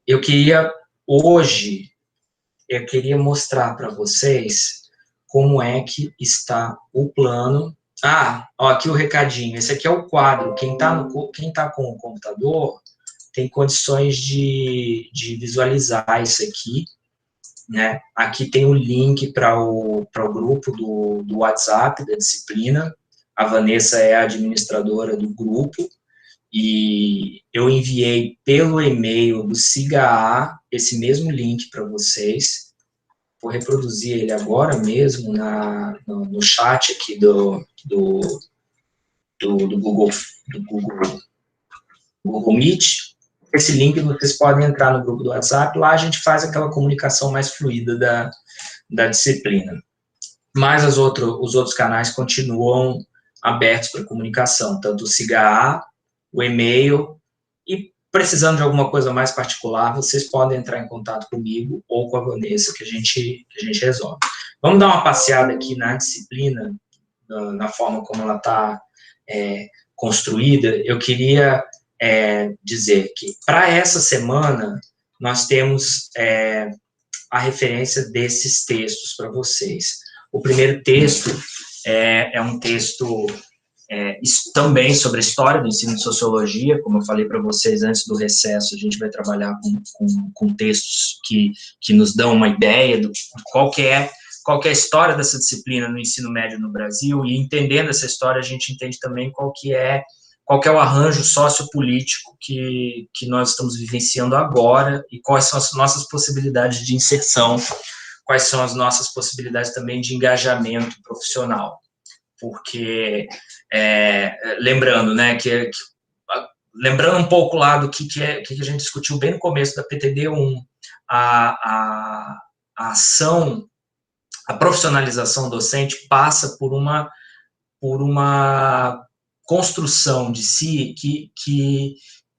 Eu queria mostrar para vocês como é que está o plano. Aqui o recadinho, esse aqui é o quadro, quem tá com o computador tem condições de visualizar isso aqui, né? Aqui tem o link para o grupo do WhatsApp da disciplina, a Vanessa é a administradora do grupo, e eu enviei pelo e-mail do SIGA esse mesmo link para vocês. Vou reproduzir ele agora mesmo no chat aqui do Google Meet. Esse link vocês podem entrar no grupo do WhatsApp, lá a gente faz aquela comunicação mais fluida da disciplina. Mas os outros canais continuam abertos para comunicação, tanto o SIGA, o e-mail, e precisando de alguma coisa mais particular, vocês podem entrar em contato comigo ou com a Vanessa, que a gente resolve. Vamos dar uma passeada aqui na disciplina, na forma como ela está construída. Eu queria dizer que, para essa semana, nós temos a referência desses textos para vocês. O primeiro texto é um texto também sobre a história do ensino de sociologia, como eu falei para vocês antes do recesso, a gente vai trabalhar com textos que nos dão uma ideia de qual que é a história dessa disciplina no ensino médio no Brasil, e entendendo essa história, a gente entende também qual que é o arranjo sociopolítico que nós estamos vivenciando agora, e quais são as nossas possibilidades de inserção, quais são as nossas possibilidades também de engajamento profissional. Porque, lembrando, né, lembrando um pouco lá do que a gente discutiu bem no começo da PTD1, a ação, a profissionalização docente passa por uma construção de si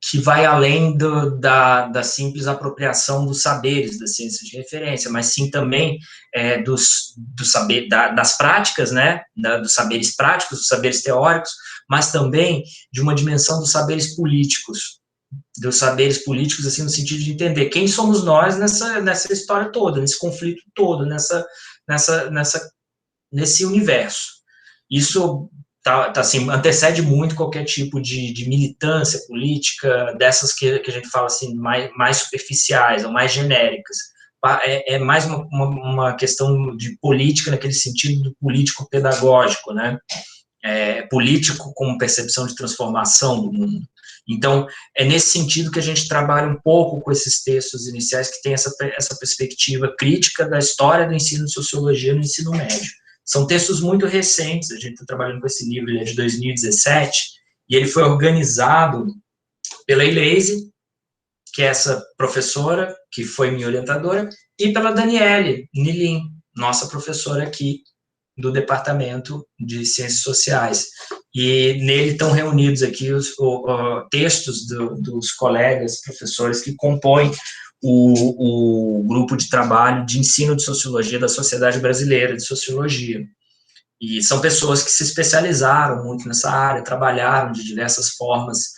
que vai além da simples apropriação dos saberes das ciências de referência, mas sim também das práticas, né, dos saberes práticos, dos saberes teóricos, mas também de uma dimensão dos saberes políticos, assim, no sentido de entender quem somos nós nessa história toda, nesse conflito todo, nesse universo. Isso assim, antecede muito qualquer tipo de militância política, dessas que a gente fala assim, mais superficiais ou mais genéricas. É mais uma questão de política naquele sentido do político pedagógico, né? Político como percepção de transformação do mundo. Então, é nesse sentido que a gente trabalha um pouco com esses textos iniciais que tem essa perspectiva crítica da história do ensino de sociologia no ensino médio. São textos muito recentes, a gente está trabalhando com esse livro, ele é de 2017, e ele foi organizado pela Ileise, que é essa professora, que foi minha orientadora, e pela Daniele Nilin, nossa professora aqui do Departamento de Ciências Sociais. E nele estão reunidos aqui os textos dos colegas, professores que compõem o grupo de trabalho de ensino de sociologia da Sociedade Brasileira de Sociologia. E são pessoas que se especializaram muito nessa área, trabalharam de diversas formas,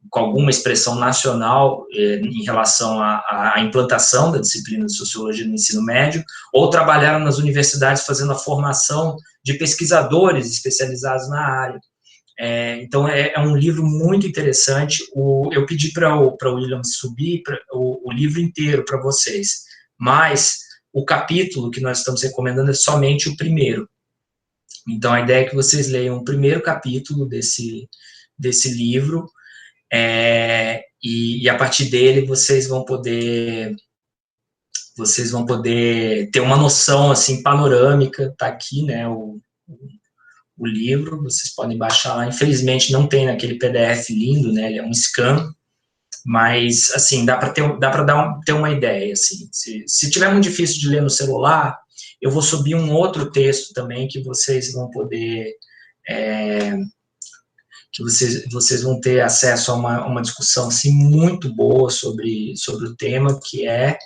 com alguma expressão nacional em relação à implantação da disciplina de sociologia no ensino médio, ou trabalharam nas universidades fazendo a formação de pesquisadores especializados na área. Então, é um livro muito interessante. Eu pedi para o William subir o livro inteiro para vocês, mas o capítulo que nós estamos recomendando é somente o primeiro. Então, a ideia é que vocês leiam o primeiro capítulo desse livro, e a partir dele vocês vão poder ter uma noção, assim, panorâmica. Está aqui, né, o livro, vocês podem baixar lá. Infelizmente não tem naquele PDF lindo, né, ele é um scan, mas, assim, dá para ter uma ideia, assim. Se tiver muito difícil de ler no celular, eu vou subir um outro texto também que vocês vão poder, que vocês vão ter acesso a uma discussão, assim, muito boa sobre o tema, que é,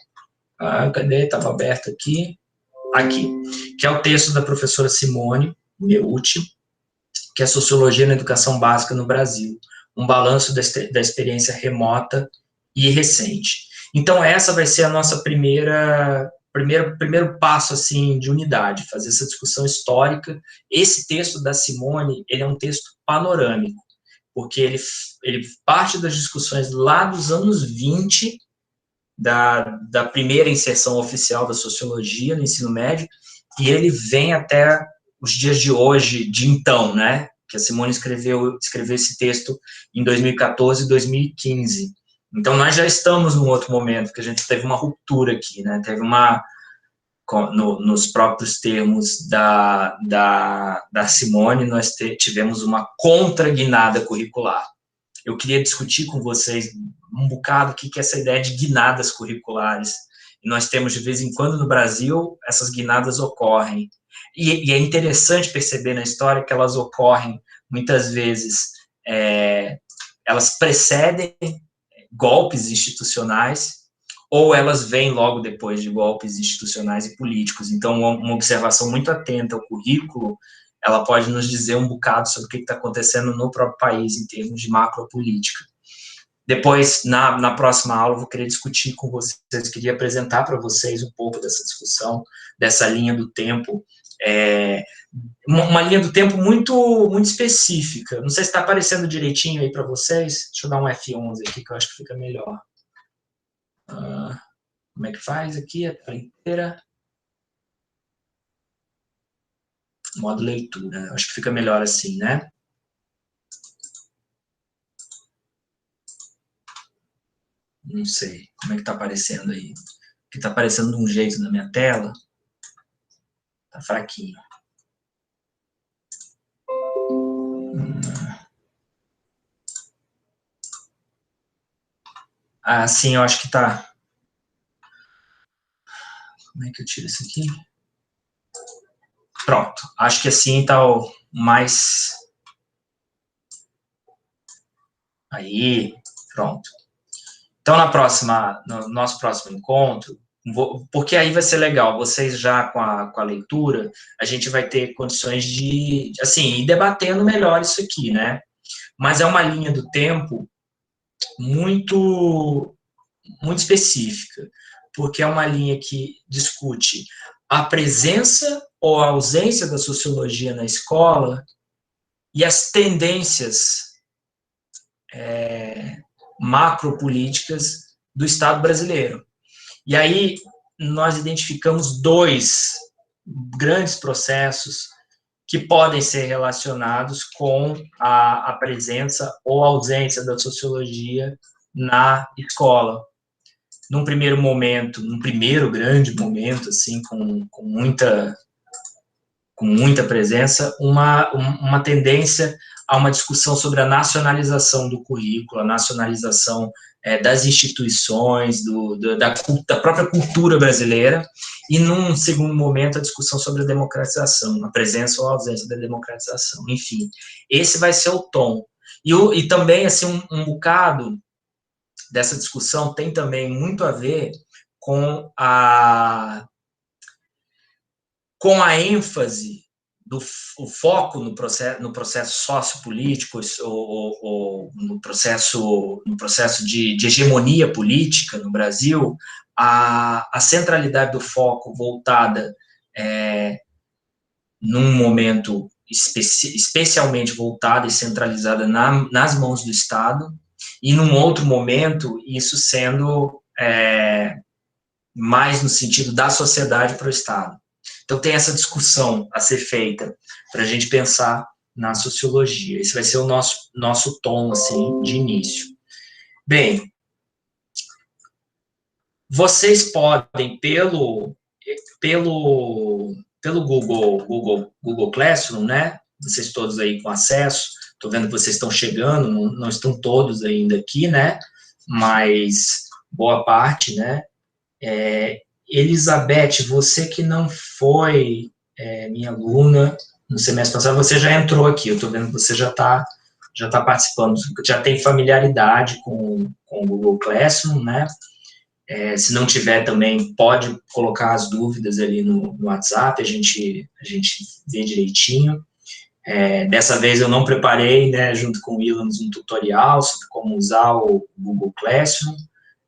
cadê? Estava aberto aqui, que é o texto da professora Simone Meucci, que é Sociologia na Educação Básica no Brasil, um balanço da experiência remota e recente. Então, essa vai ser a nossa primeiro passo, assim, de unidade, fazer essa discussão histórica. Esse texto da Simone, ele é um texto panorâmico, porque ele parte das discussões lá dos anos 20, da primeira inserção oficial da sociologia no ensino médio, e ele vem até os dias de hoje, de então, né, que a Simone escreveu esse texto em 2014 e 2015. Então, nós já estamos num outro momento, que a gente teve uma ruptura aqui, né, teve nos próprios termos da Simone, nós tivemos uma contra-guinada curricular. Eu queria discutir com vocês um bocado o que é essa ideia de guinadas curriculares. E nós temos, de vez em quando, no Brasil, essas guinadas ocorrem. E é interessante perceber na história que elas ocorrem, muitas vezes, elas precedem golpes institucionais, ou elas vêm logo depois de golpes institucionais e políticos. Então, uma observação muito atenta ao currículo, ela pode nos dizer um bocado sobre o que está acontecendo no próprio país, em termos de macropolítica. Depois, na próxima aula, eu vou querer discutir com vocês, queria apresentar para vocês um pouco dessa discussão, dessa linha do tempo uma linha do tempo muito, muito específica. Não sei se está aparecendo direitinho aí para vocês. Deixa eu dar um F11 aqui, que eu acho que fica melhor. Como é que faz aqui? A tela inteira. Modo leitura. Acho que fica melhor assim, né? Não sei. Como é que está aparecendo aí? Porque está aparecendo de um jeito na minha tela. Tá fraquinho. Sim, eu acho que tá. Como é que eu tiro isso aqui? Pronto. Acho que assim tá o mais... Aí, pronto. Então, no nosso próximo encontro, porque aí vai ser legal, vocês já com a leitura, a gente vai ter condições de, assim, ir debatendo melhor isso aqui, né? Mas é uma linha do tempo muito, muito específica, porque é uma linha que discute a presença ou a ausência da sociologia na escola e as tendências macropolíticas do Estado brasileiro. E aí nós identificamos 2 grandes processos que podem ser relacionados com a presença ou ausência da sociologia na escola. Num primeiro momento, num primeiro grande momento, assim, com muita presença, uma tendência a uma discussão sobre a nacionalização do currículo, a nacionalização das instituições, da própria cultura brasileira, e num segundo momento a discussão sobre a democratização, a presença ou a ausência da democratização. Enfim, esse vai ser o tom. E também, assim, um bocado dessa discussão tem também muito a ver com a ênfase o foco no processo sociopolítico ou no processo de hegemonia política no Brasil, a centralidade do foco voltada num momento especialmente voltada e centralizada nas mãos do Estado, e num outro momento isso sendo mais no sentido da sociedade para o Estado. Então, tem essa discussão a ser feita para a gente pensar na sociologia. Esse vai ser o nosso tom, assim, de início. Bem, vocês podem, pelo Google Classroom, né? Vocês todos aí com acesso, estou vendo que vocês estão chegando, não estão todos ainda aqui, né? Mas boa parte, né? Elizabeth, você que não foi minha aluna no semestre passado, você já entrou aqui, eu estou vendo que você já está participando, já tem familiaridade com o Google Classroom, né? Se não tiver também, pode colocar as dúvidas ali no WhatsApp, a gente vê direitinho. Dessa vez eu não preparei, né, junto com o Williams, um tutorial sobre como usar o Google Classroom,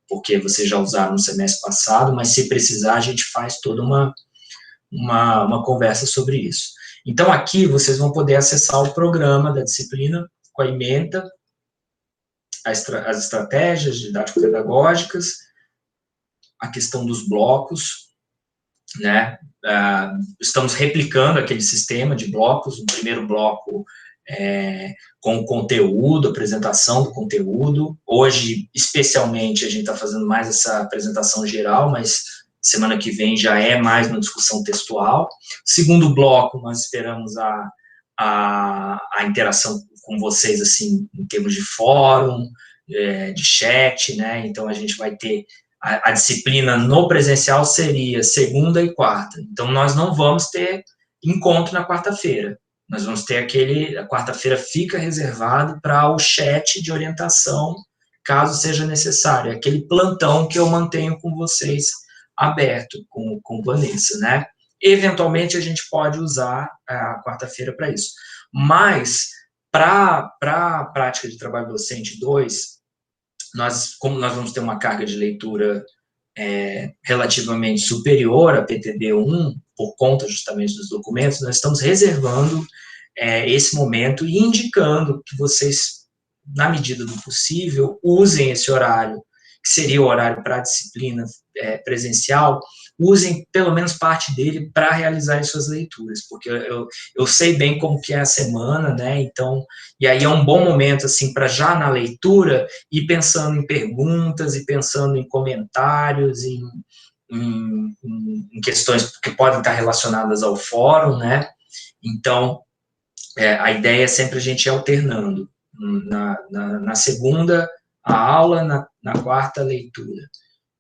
porque vocês já usaram no semestre passado, mas se precisar, a gente faz toda uma conversa sobre isso. Então, aqui, vocês vão poder acessar o programa da disciplina com a ementa, as estratégias didático-pedagógicas, a questão dos blocos, né? Estamos replicando aquele sistema de blocos, o primeiro bloco com o conteúdo, apresentação do conteúdo. Hoje, especialmente, a gente está fazendo mais essa apresentação geral, mas semana que vem já é mais uma discussão textual. Segundo bloco, nós esperamos a interação com vocês, assim, em termos de fórum, de chat, né? Então, a gente vai ter a disciplina no presencial seria segunda e quarta. Então, nós não vamos ter encontro na quarta-feira. Nós vamos ter a quarta-feira fica reservado para o chat de orientação, caso seja necessário. Aquele plantão que eu mantenho com vocês aberto, com Vanessa, né? Eventualmente, a gente pode usar a quarta-feira para isso. Mas, para a prática de trabalho docente 2, como nós vamos ter uma carga de leitura relativamente superior a PTD 1, por conta justamente dos documentos, nós estamos reservando esse momento e indicando que vocês, na medida do possível, usem esse horário, que seria o horário para a disciplina presencial, usem pelo menos parte dele para realizar suas leituras, porque eu sei bem como que é a semana, né, então, e aí é um bom momento, assim, para já na leitura, ir pensando em perguntas, e pensando em comentários, em questões que podem estar relacionadas ao fórum, né, então, a ideia é sempre a gente ir alternando, na segunda, a aula, na quarta, a leitura.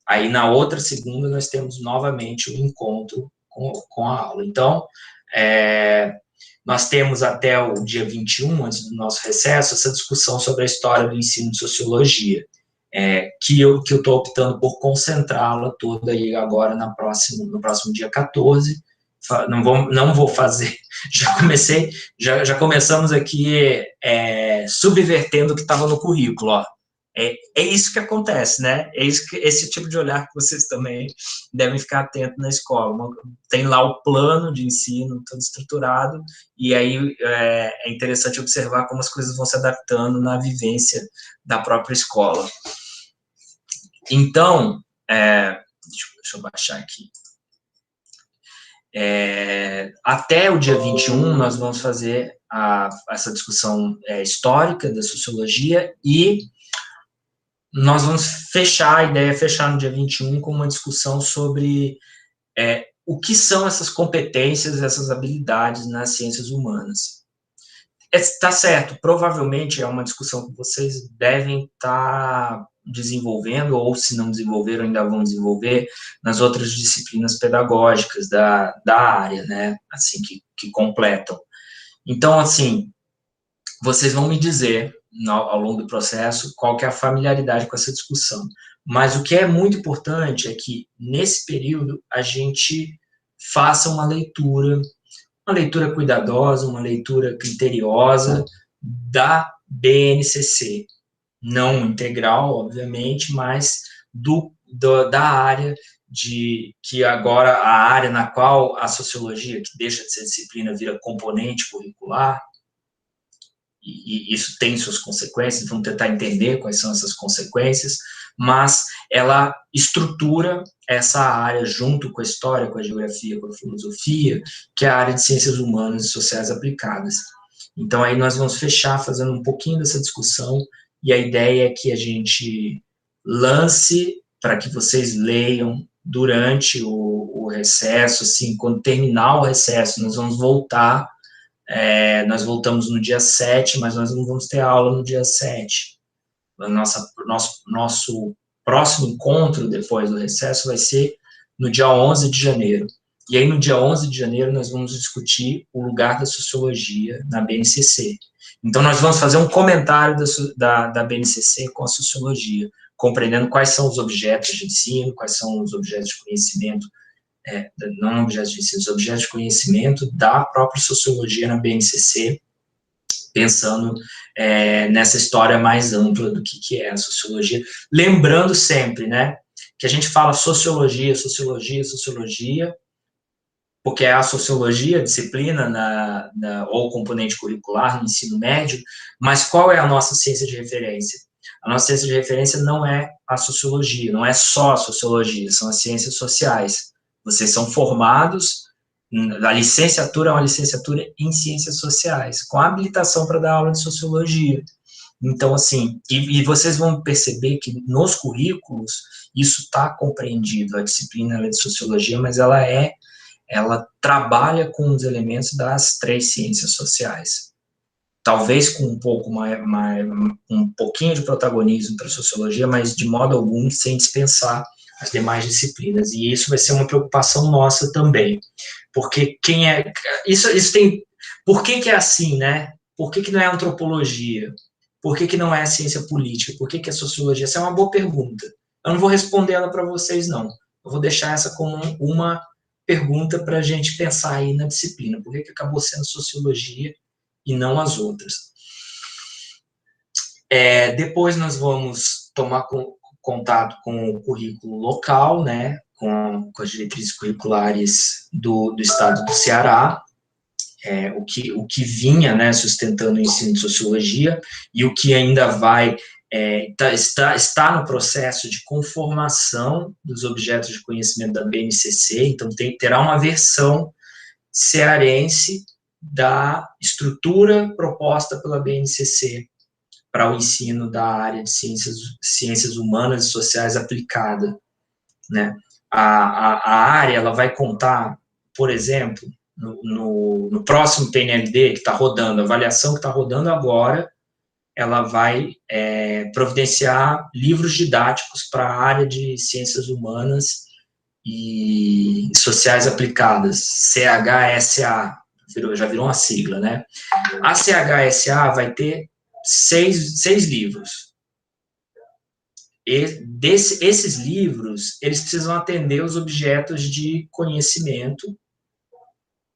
Aí, na outra segunda, nós temos novamente o encontro com a aula. Então, nós temos até o dia 21, antes do nosso recesso, essa discussão sobre a história do ensino de sociologia, que eu estou optando por concentrá-la toda aí agora no próximo dia 14. Não vou fazer, já começamos aqui subvertendo o que estava no currículo, ó. É isso que acontece, né? Esse tipo de olhar que vocês também devem ficar atentos na escola. Tem lá o plano de ensino todo estruturado, e aí é interessante observar como as coisas vão se adaptando na vivência da própria escola. Então, deixa eu baixar aqui. Até o dia 21, nós vamos fazer essa discussão histórica da sociologia, e nós vamos a ideia é fechar no dia 21 com uma discussão sobre o que são essas competências, essas habilidades nas ciências humanas. Tá certo, provavelmente é uma discussão que vocês devem estar desenvolvendo, ou se não desenvolveram, ainda vão desenvolver nas outras disciplinas pedagógicas da área, né, assim, que completam. Então, assim, vocês vão me dizer, ao longo do processo, qual que é a familiaridade com essa discussão. Mas o que é muito importante é que, nesse período, a gente faça uma leitura cuidadosa, uma leitura criteriosa da BNCC. Não integral, obviamente, mas da área que agora, a área na qual a sociologia, que deixa de ser disciplina, vira componente curricular, e isso tem suas consequências, vamos tentar entender quais são essas consequências, mas ela estrutura essa área junto com a história, com a geografia, com a filosofia, que é a área de ciências humanas e sociais aplicadas. Então, aí nós vamos fechar fazendo um pouquinho dessa discussão, e a ideia é que a gente lance para que vocês leiam durante o recesso, assim, quando terminar o recesso, nós vamos voltar. Nós voltamos no dia 7, mas nós não vamos ter aula no dia 7. Nosso próximo encontro, depois do recesso, vai ser no dia 11 de janeiro. E aí, no dia 11 de janeiro, nós vamos discutir o lugar da sociologia na BNCC. Então, nós vamos fazer um comentário da BNCC com a sociologia, compreendendo quais são os objetos de ensino, quais são os objetos de conhecimento, não objetos de ensino, os objetos de conhecimento da própria sociologia na BNCC, pensando nessa história mais ampla do que é a sociologia. Lembrando sempre, né, que a gente fala sociologia, porque é a sociologia, a disciplina ou componente curricular no ensino médio, mas qual é a nossa ciência de referência? A nossa ciência de referência não é a sociologia, não é só a sociologia, são as ciências sociais. Vocês são formados, a licenciatura é uma licenciatura em ciências sociais, com habilitação para dar aula de sociologia. Então, assim, e vocês vão perceber que nos currículos isso está compreendido, a disciplina ela é de sociologia, mas ela trabalha com os elementos das 3 ciências sociais. Talvez com um pouquinho de protagonismo para a sociologia, mas de modo algum sem dispensar as demais disciplinas, e isso vai ser uma preocupação nossa também, porque isso tem, por que é assim, né? Por que não é antropologia? Por que não é ciência política? Por que é sociologia? Essa é uma boa pergunta. Eu não vou responder ela para vocês, não. Eu vou deixar essa como uma pergunta para a gente pensar aí na disciplina. Por que acabou sendo sociologia e não as outras? Depois nós vamos tomar contato com o currículo local, né, com as diretrizes curriculares do estado do Ceará, o que vinha, né, sustentando o ensino de sociologia, e o que ainda vai, está no processo de conformação dos objetos de conhecimento da BNCC, então terá uma versão cearense da estrutura proposta pela BNCC para o ensino da área de ciências humanas e sociais aplicada, né? A área, ela vai contar, por exemplo, no próximo PNLD que está rodando, a avaliação que está rodando agora, ela vai providenciar livros didáticos para a área de ciências humanas e sociais aplicadas, CHSA, já virou uma sigla, né? A CHSA vai ter 6 livros. Esses livros, eles precisam atender os objetos de conhecimento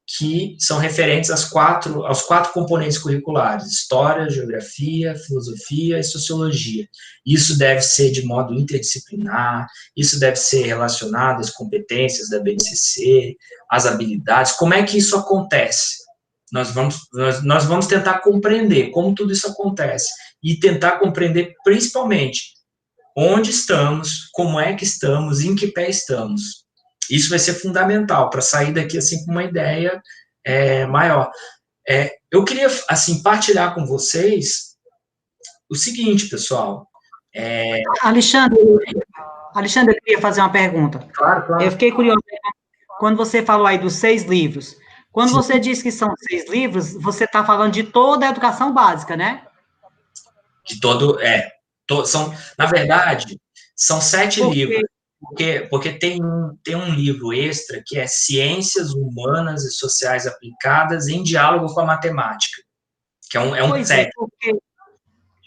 que são referentes aos 4 componentes curriculares: história, geografia, filosofia e sociologia. Isso deve ser de modo interdisciplinar, isso deve ser relacionado às competências da BNCC, às habilidades. Como é que isso acontece? Nós vamos tentar compreender como tudo isso acontece, e tentar compreender, principalmente, onde estamos, como é que estamos, em que pé estamos. Isso vai ser fundamental para sair daqui assim com uma ideia maior. Eu queria assim partilhar com vocês o seguinte, pessoal. Alexandre, eu queria fazer uma pergunta. Claro. Eu fiquei curioso quando você falou aí dos 6 livros. Quando Sim. Você diz que são 6 livros, você está falando de toda a educação básica, né? De todo, na verdade, são 7 livros. Porque tem um livro extra que é Ciências Humanas e Sociais Aplicadas em Diálogo com a Matemática, que é um set.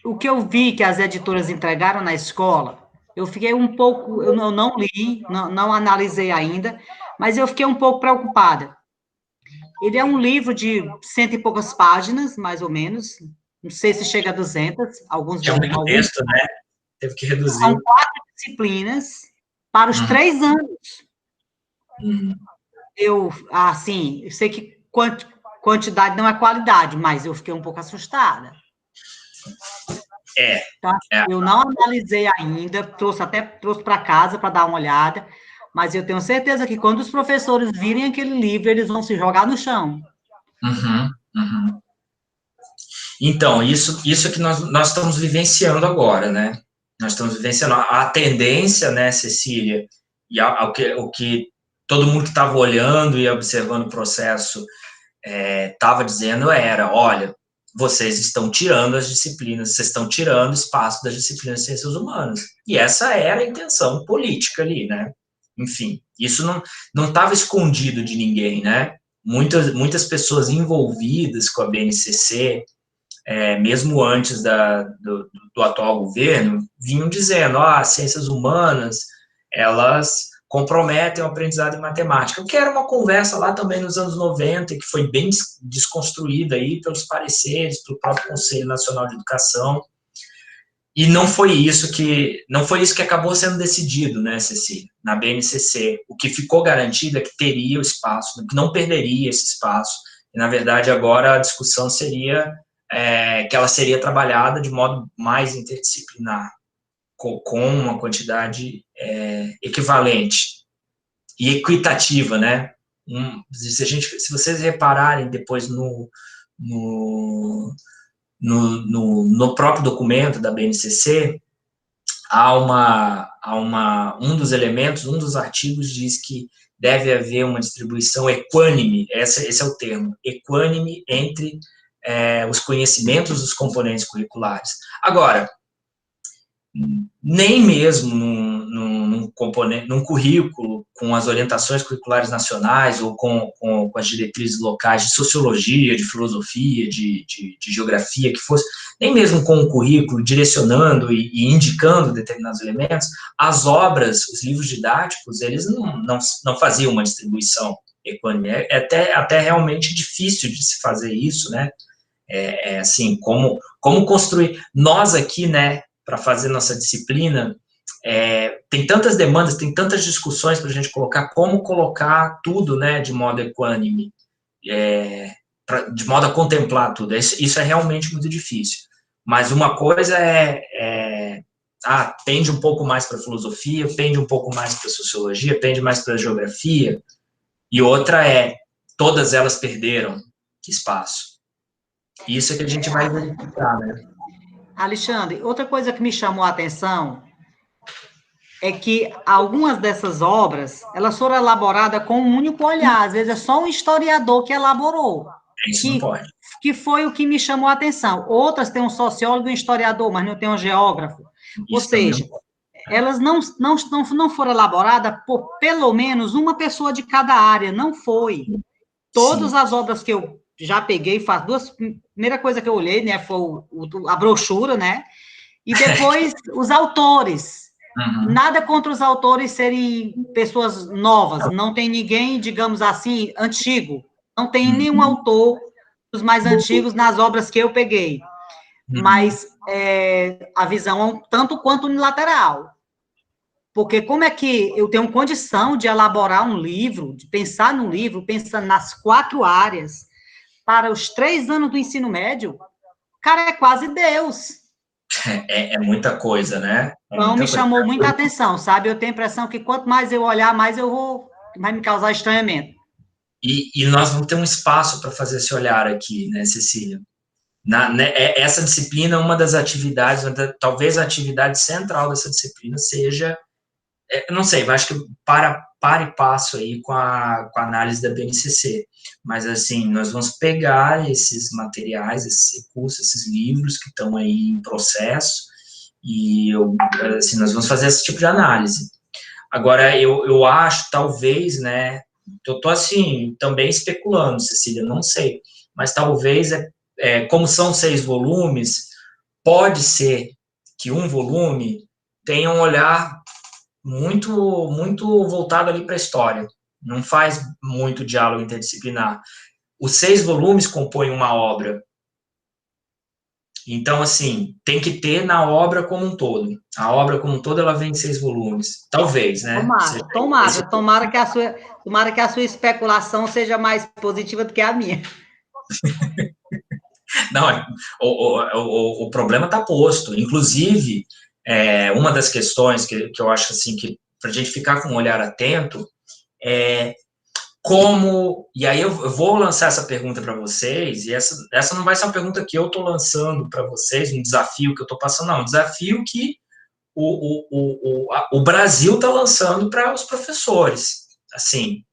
O que eu vi que as editoras entregaram na escola, eu fiquei um pouco, eu não li, não analisei ainda, mas eu fiquei um pouco preocupada. Ele é um livro de 100 e poucas páginas, mais ou menos, não sei se chega a 200, alguns... É um texto, né? Teve que reduzir. São 4 disciplinas, para os 3 anos. Eu sei que quantidade não é qualidade, mas eu fiquei um pouco assustada. Tá? Eu não analisei ainda, trouxe para casa para dar uma olhada, mas eu tenho certeza que quando os professores virem aquele livro, eles vão se jogar no chão. Então, isso que nós estamos vivenciando agora, né? Nós estamos vivenciando a tendência, né, Cecília, e o que todo mundo que estava olhando e observando o processo estava dizendo olha, vocês estão tirando as disciplinas, vocês estão tirando espaço das disciplinas de ciências humanas. E essa era a intenção política ali, né? Enfim, isso não estava escondido de ninguém, né? Muitas pessoas envolvidas com a BNCC, mesmo antes do atual governo, vinham dizendo, as ciências humanas, elas comprometem o aprendizado em matemática, o que era uma conversa lá também nos anos 90, que foi bem desconstruída aí pelos pareceres, pelo próprio Conselho Nacional de Educação, e não foi isso que acabou sendo decidido, né, Cecília, na BNCC. O que ficou garantido é que teria o espaço, que não perderia esse espaço, e, na verdade, agora a discussão seria que ela seria trabalhada de modo mais interdisciplinar, com uma quantidade equivalente e equitativa, né? Se vocês repararem depois no próprio documento da BNCC, um dos elementos, um dos artigos diz que deve haver uma distribuição equânime, esse é o termo, equânime entre os conhecimentos dos componentes curriculares. Agora, nem mesmo num currículo com as orientações curriculares nacionais ou com as diretrizes locais de sociologia, de filosofia, de geografia, que fosse, nem mesmo com um currículo direcionando e indicando determinados elementos, as obras, os livros didáticos, eles não faziam uma distribuição equânime. É até realmente difícil de se fazer isso, né? Assim, como construir. Nós aqui, né, para fazer nossa disciplina, tem tantas demandas, tem tantas discussões para a gente colocar, como colocar tudo, né, de modo equânime, de modo a contemplar tudo. Isso é realmente muito difícil. Mas uma coisa pende um pouco mais para a filosofia, pende um pouco mais para a sociologia, pende mais para a geografia, e outra todas elas perderam espaço. Isso é que a gente vai verificar, né? Alexandre, outra coisa que me chamou a atenção é que algumas dessas obras, elas foram elaboradas com um único olhar, às vezes é só um historiador que elaborou. Isso não pode. Que foi o que me chamou a atenção. Outras têm um sociólogo e um historiador, mas não tem um geógrafo. Ou seja, elas não foram elaboradas por pelo menos uma pessoa de cada área, não foi. Todas as obras que eu já peguei, primeira coisa que eu olhei, né, foi a brochura, né, e depois os autores. Nada contra os autores serem pessoas novas, não tem ninguém, digamos assim, antigo, não tem nenhum autor dos mais antigos nas obras que eu peguei, mas a visão é um tanto quanto unilateral, porque como é que eu tenho condição de elaborar um livro, de pensar no livro, pensando nas 4 áreas, para os 3 anos do ensino médio? O cara é quase Deus. É muita coisa, né? Então, me chamou muita atenção, sabe? Eu tenho a impressão que quanto mais eu olhar, mais vai me causar estranhamento. E nós vamos ter um espaço para fazer esse olhar aqui, né, Cecília? Essa disciplina, uma das atividades, talvez a atividade central dessa disciplina seja, não sei, eu acho que para e passo aí com a análise da BNCC, mas assim, nós vamos pegar esses materiais, esses recursos, esses livros que estão aí em processo, e assim, nós vamos fazer esse tipo de análise. Agora, eu acho, talvez, né, eu estou assim, também especulando, Cecília, não sei, mas talvez, como são 6 volumes, pode ser que um volume tenha um olhar muito, muito voltado ali para a história, não faz muito diálogo interdisciplinar. Os 6 volumes compõem uma obra, então, assim, tem que ter na obra como um todo. A obra como um todo, ela vem em 6 volumes. Talvez, né? Tomara que a sua especulação seja mais positiva do que a minha. Não, o problema está posto. Inclusive, uma das questões que eu acho assim, que para a gente ficar com um olhar atento, e aí eu vou lançar essa pergunta para vocês, e essa não vai ser uma pergunta que eu estou lançando para vocês, um desafio que eu estou passando, não, um desafio que o Brasil está lançando para os professores. Assim,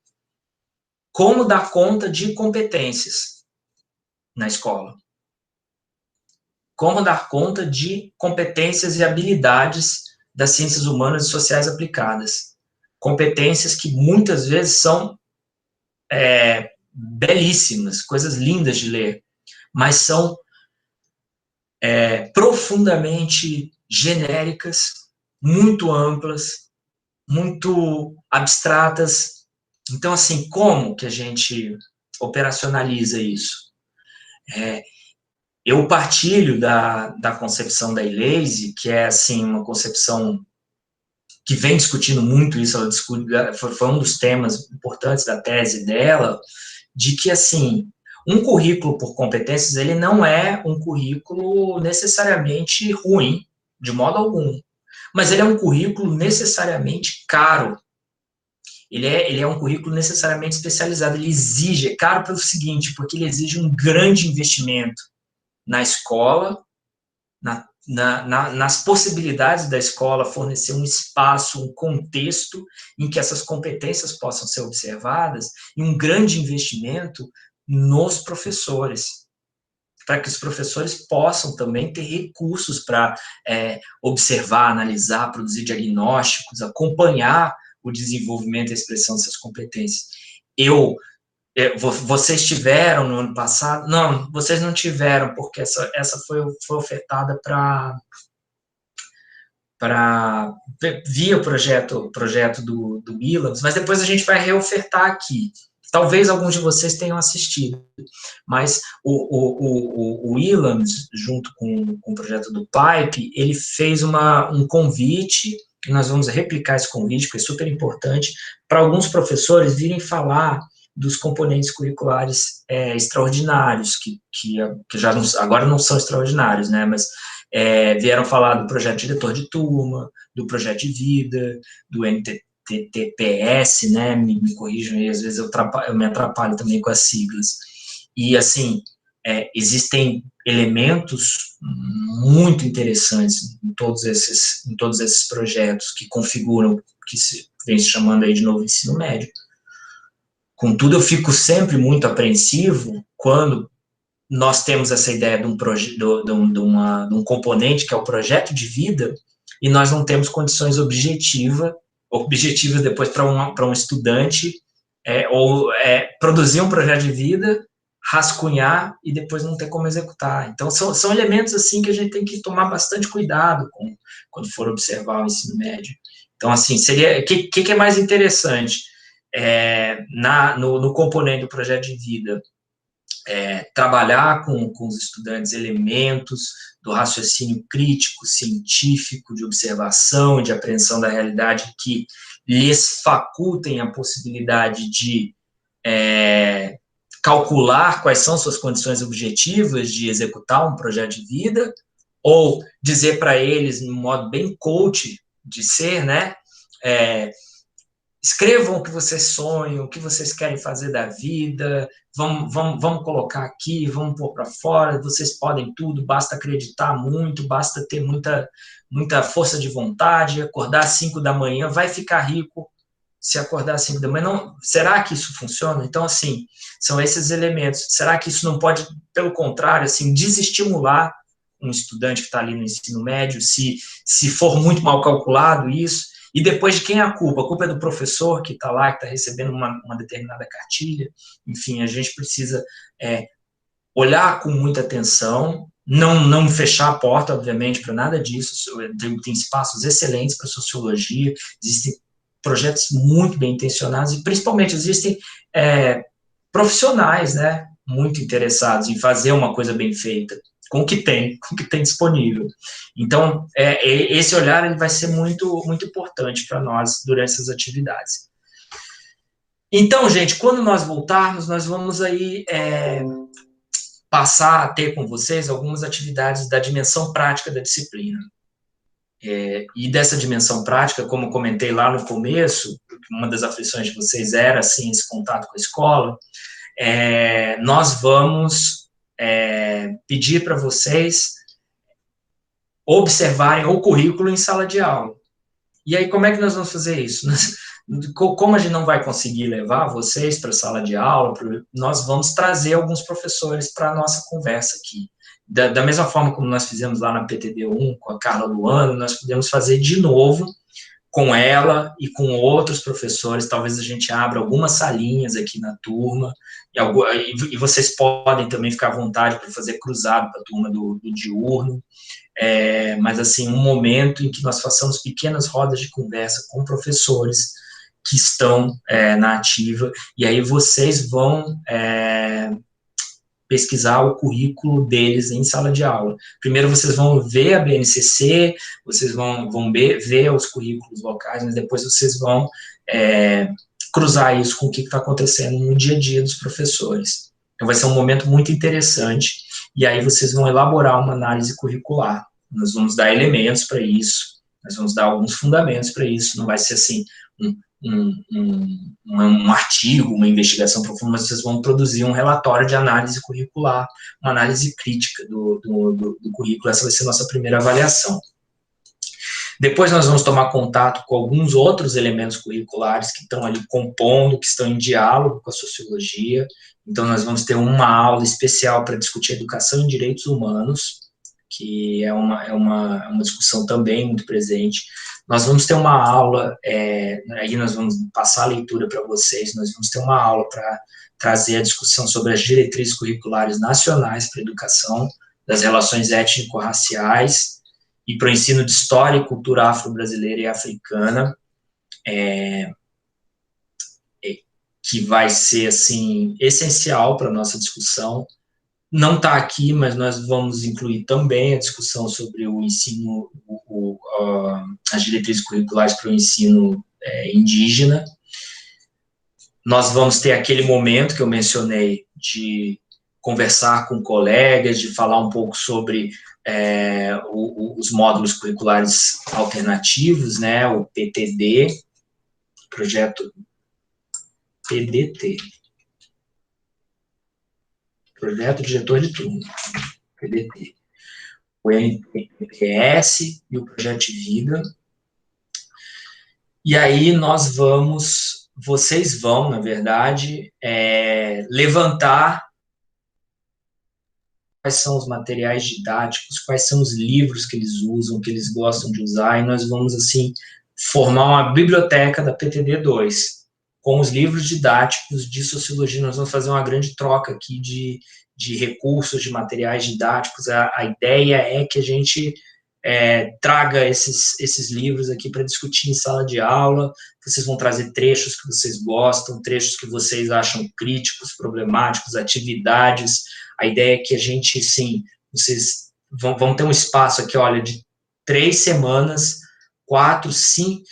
como dar conta de competências na escola? Como dar conta de competências e habilidades das ciências humanas e sociais aplicadas? Competências que muitas vezes são belíssimas, coisas lindas de ler, mas são profundamente genéricas, muito amplas, muito abstratas. Então, assim, como que a gente operacionaliza isso? Eu partilho da concepção da Ilese, que é, assim, uma concepção que vem discutindo muito isso, foi um dos temas importantes da tese dela, de que, assim, um currículo por competências, ele não é um currículo necessariamente ruim, de modo algum, mas ele é um currículo necessariamente caro. Ele é um currículo necessariamente especializado, ele exige, é caro pelo seguinte, porque ele exige um grande investimento na escola, nas possibilidades da escola fornecer um espaço, um contexto em que essas competências possam ser observadas, e um grande investimento nos professores, para que os professores possam também ter recursos para observar, analisar, produzir diagnósticos, acompanhar o desenvolvimento e a expressão dessas competências. Vocês tiveram no ano passado? Não, vocês não tiveram, porque essa foi ofertada via o projeto do Wilams, mas depois a gente vai reofertar aqui. Talvez alguns de vocês tenham assistido, mas o Wilams, junto com o projeto do PIPE, ele fez um convite e nós vamos replicar esse convite, que é super importante, para alguns professores virem falar dos componentes curriculares extraordinários, que já não, agora não são extraordinários, né, mas vieram falar do projeto diretor de turma, do projeto de vida, do NTTPS, né, me corrijam aí, às vezes eu me atrapalho também com as siglas. E, assim, existem elementos muito interessantes em todos esses projetos que configuram, que vem se chamando aí de novo ensino médio. Contudo, eu fico sempre muito apreensivo quando nós temos essa ideia de um componente que é o projeto de vida, e nós não temos condições objetivas depois para um estudante produzir um projeto de vida, rascunhar e depois não ter como executar. Então, são elementos assim que a gente tem que tomar bastante cuidado quando for observar o ensino médio. Então, assim, o que é mais interessante? No componente do projeto de vida, trabalhar com os estudantes elementos do raciocínio crítico, científico, de observação e de apreensão da realidade que lhes facultem a possibilidade de calcular quais são suas condições objetivas de executar um projeto de vida, ou dizer para eles, de um modo bem coach de ser, né, escrevam o que vocês sonham, o que vocês querem fazer da vida, vamos colocar aqui, vamos pôr para fora, vocês podem tudo, basta acreditar muito, basta ter muita força de vontade, acordar às 5 da manhã, vai ficar rico se acordar às 5 da manhã. Não, será que isso funciona? Então, assim, são esses elementos. Será que isso não pode, pelo contrário, assim, desestimular um estudante que está ali no ensino médio, se for muito mal calculado isso? E depois, de quem é a culpa? A culpa é do professor que está lá, que está recebendo uma determinada cartilha. Enfim, a gente precisa olhar com muita atenção, não fechar a porta, obviamente, para nada disso. Tem espaços excelentes para sociologia, existem projetos muito bem intencionados e, principalmente, existem profissionais, né, muito interessados em fazer uma coisa bem feita, com o que tem disponível. Então, esse olhar ele vai ser muito, muito importante para nós durante essas atividades. Então, gente, quando nós voltarmos, nós vamos aí passar a ter com vocês algumas atividades da dimensão prática da disciplina. E dessa dimensão prática, como eu comentei lá no começo, uma das aflições de vocês era, assim, esse contato com a escola, nós vamos pedir para vocês observarem o currículo em sala de aula. E aí, como é que nós vamos fazer isso? Como a gente não vai conseguir levar vocês para a sala de aula, nós vamos trazer alguns professores para a nossa conversa aqui. Da mesma forma como nós fizemos lá na PTD1 com a Carla Luano, nós podemos fazer de novo com ela e com outros professores. Talvez a gente abra algumas salinhas aqui na turma, e vocês podem também ficar à vontade para fazer cruzado para a turma do diurno, mas assim, um momento em que nós façamos pequenas rodas de conversa com professores que estão na ativa, e aí vocês vão pesquisar o currículo deles em sala de aula. Primeiro vocês vão ver a BNCC, vocês vão ver os currículos locais, mas depois vocês vão cruzar isso com o que está acontecendo no dia a dia dos professores. Então vai ser um momento muito interessante, e aí vocês vão elaborar uma análise curricular. Nós vamos dar elementos para isso, nós vamos dar alguns fundamentos para isso, não vai ser assim um artigo, uma investigação profunda, mas vocês vão produzir um relatório de análise curricular, uma análise crítica do currículo. Essa vai ser a nossa primeira avaliação. Depois nós vamos tomar contato com alguns outros elementos curriculares que estão ali compondo, que estão em diálogo com a sociologia. Então nós vamos ter uma aula especial para discutir educação e direitos humanos, que é uma discussão também muito presente. Nós vamos ter uma aula, aí nós vamos passar a leitura para vocês, nós vamos ter uma aula para trazer a discussão sobre as diretrizes curriculares nacionais para a educação, das relações étnico-raciais, e para o ensino de história e cultura afro-brasileira e africana, que vai ser, assim, essencial para a nossa discussão. Não está aqui, mas nós vamos incluir também a discussão sobre o ensino, as diretrizes curriculares para o ensino indígena. Nós vamos ter aquele momento que eu mencionei de conversar com colegas, de falar um pouco sobre os módulos curriculares alternativos, né, o PTD, projeto PDT, projeto diretor de turma, PDT, o MPS e o projeto de vida. E aí vocês vão, na verdade, levantar quais são os materiais didáticos, quais são os livros que eles usam, que eles gostam de usar, e nós vamos, assim, formar uma biblioteca da PTD2, com os livros didáticos de sociologia. Nós vamos fazer uma grande troca aqui de recursos, de materiais didáticos. A ideia é que a gente traga esses livros aqui para discutir em sala de aula. Vocês vão trazer trechos que vocês gostam, trechos que vocês acham críticos, problemáticos, atividades. A ideia é que a gente, sim, vocês vão ter um espaço aqui, olha, de 3 semanas, 4, 5...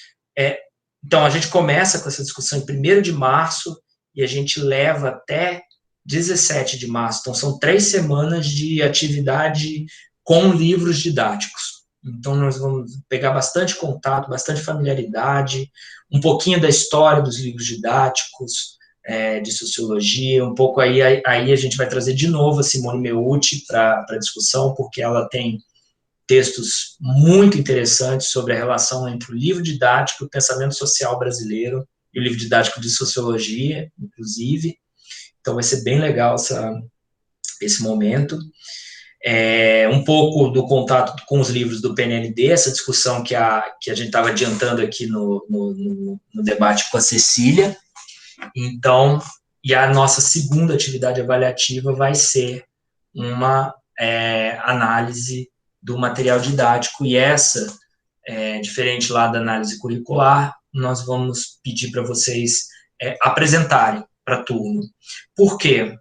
Então, a gente começa com essa discussão em 1º de março e a gente leva até 17 de março. Então, são 3 semanas de atividade com livros didáticos. Então, nós vamos pegar bastante contato, bastante familiaridade, um pouquinho da história dos livros didáticos, de sociologia, um pouco aí a gente vai trazer de novo a Simone Meucci para a discussão, porque ela tem textos muito interessantes sobre a relação entre o livro didático e o pensamento social brasileiro, e o livro didático de sociologia, inclusive. Então, vai ser bem legal esse momento. Um pouco do contato com os livros do PNLD, essa discussão que a gente estava adiantando aqui no debate com a Cecília. Então, e a nossa segunda atividade avaliativa vai ser uma análise do material didático, e essa, diferente lá da análise curricular, nós vamos pedir para vocês apresentarem para a turma. Por quê?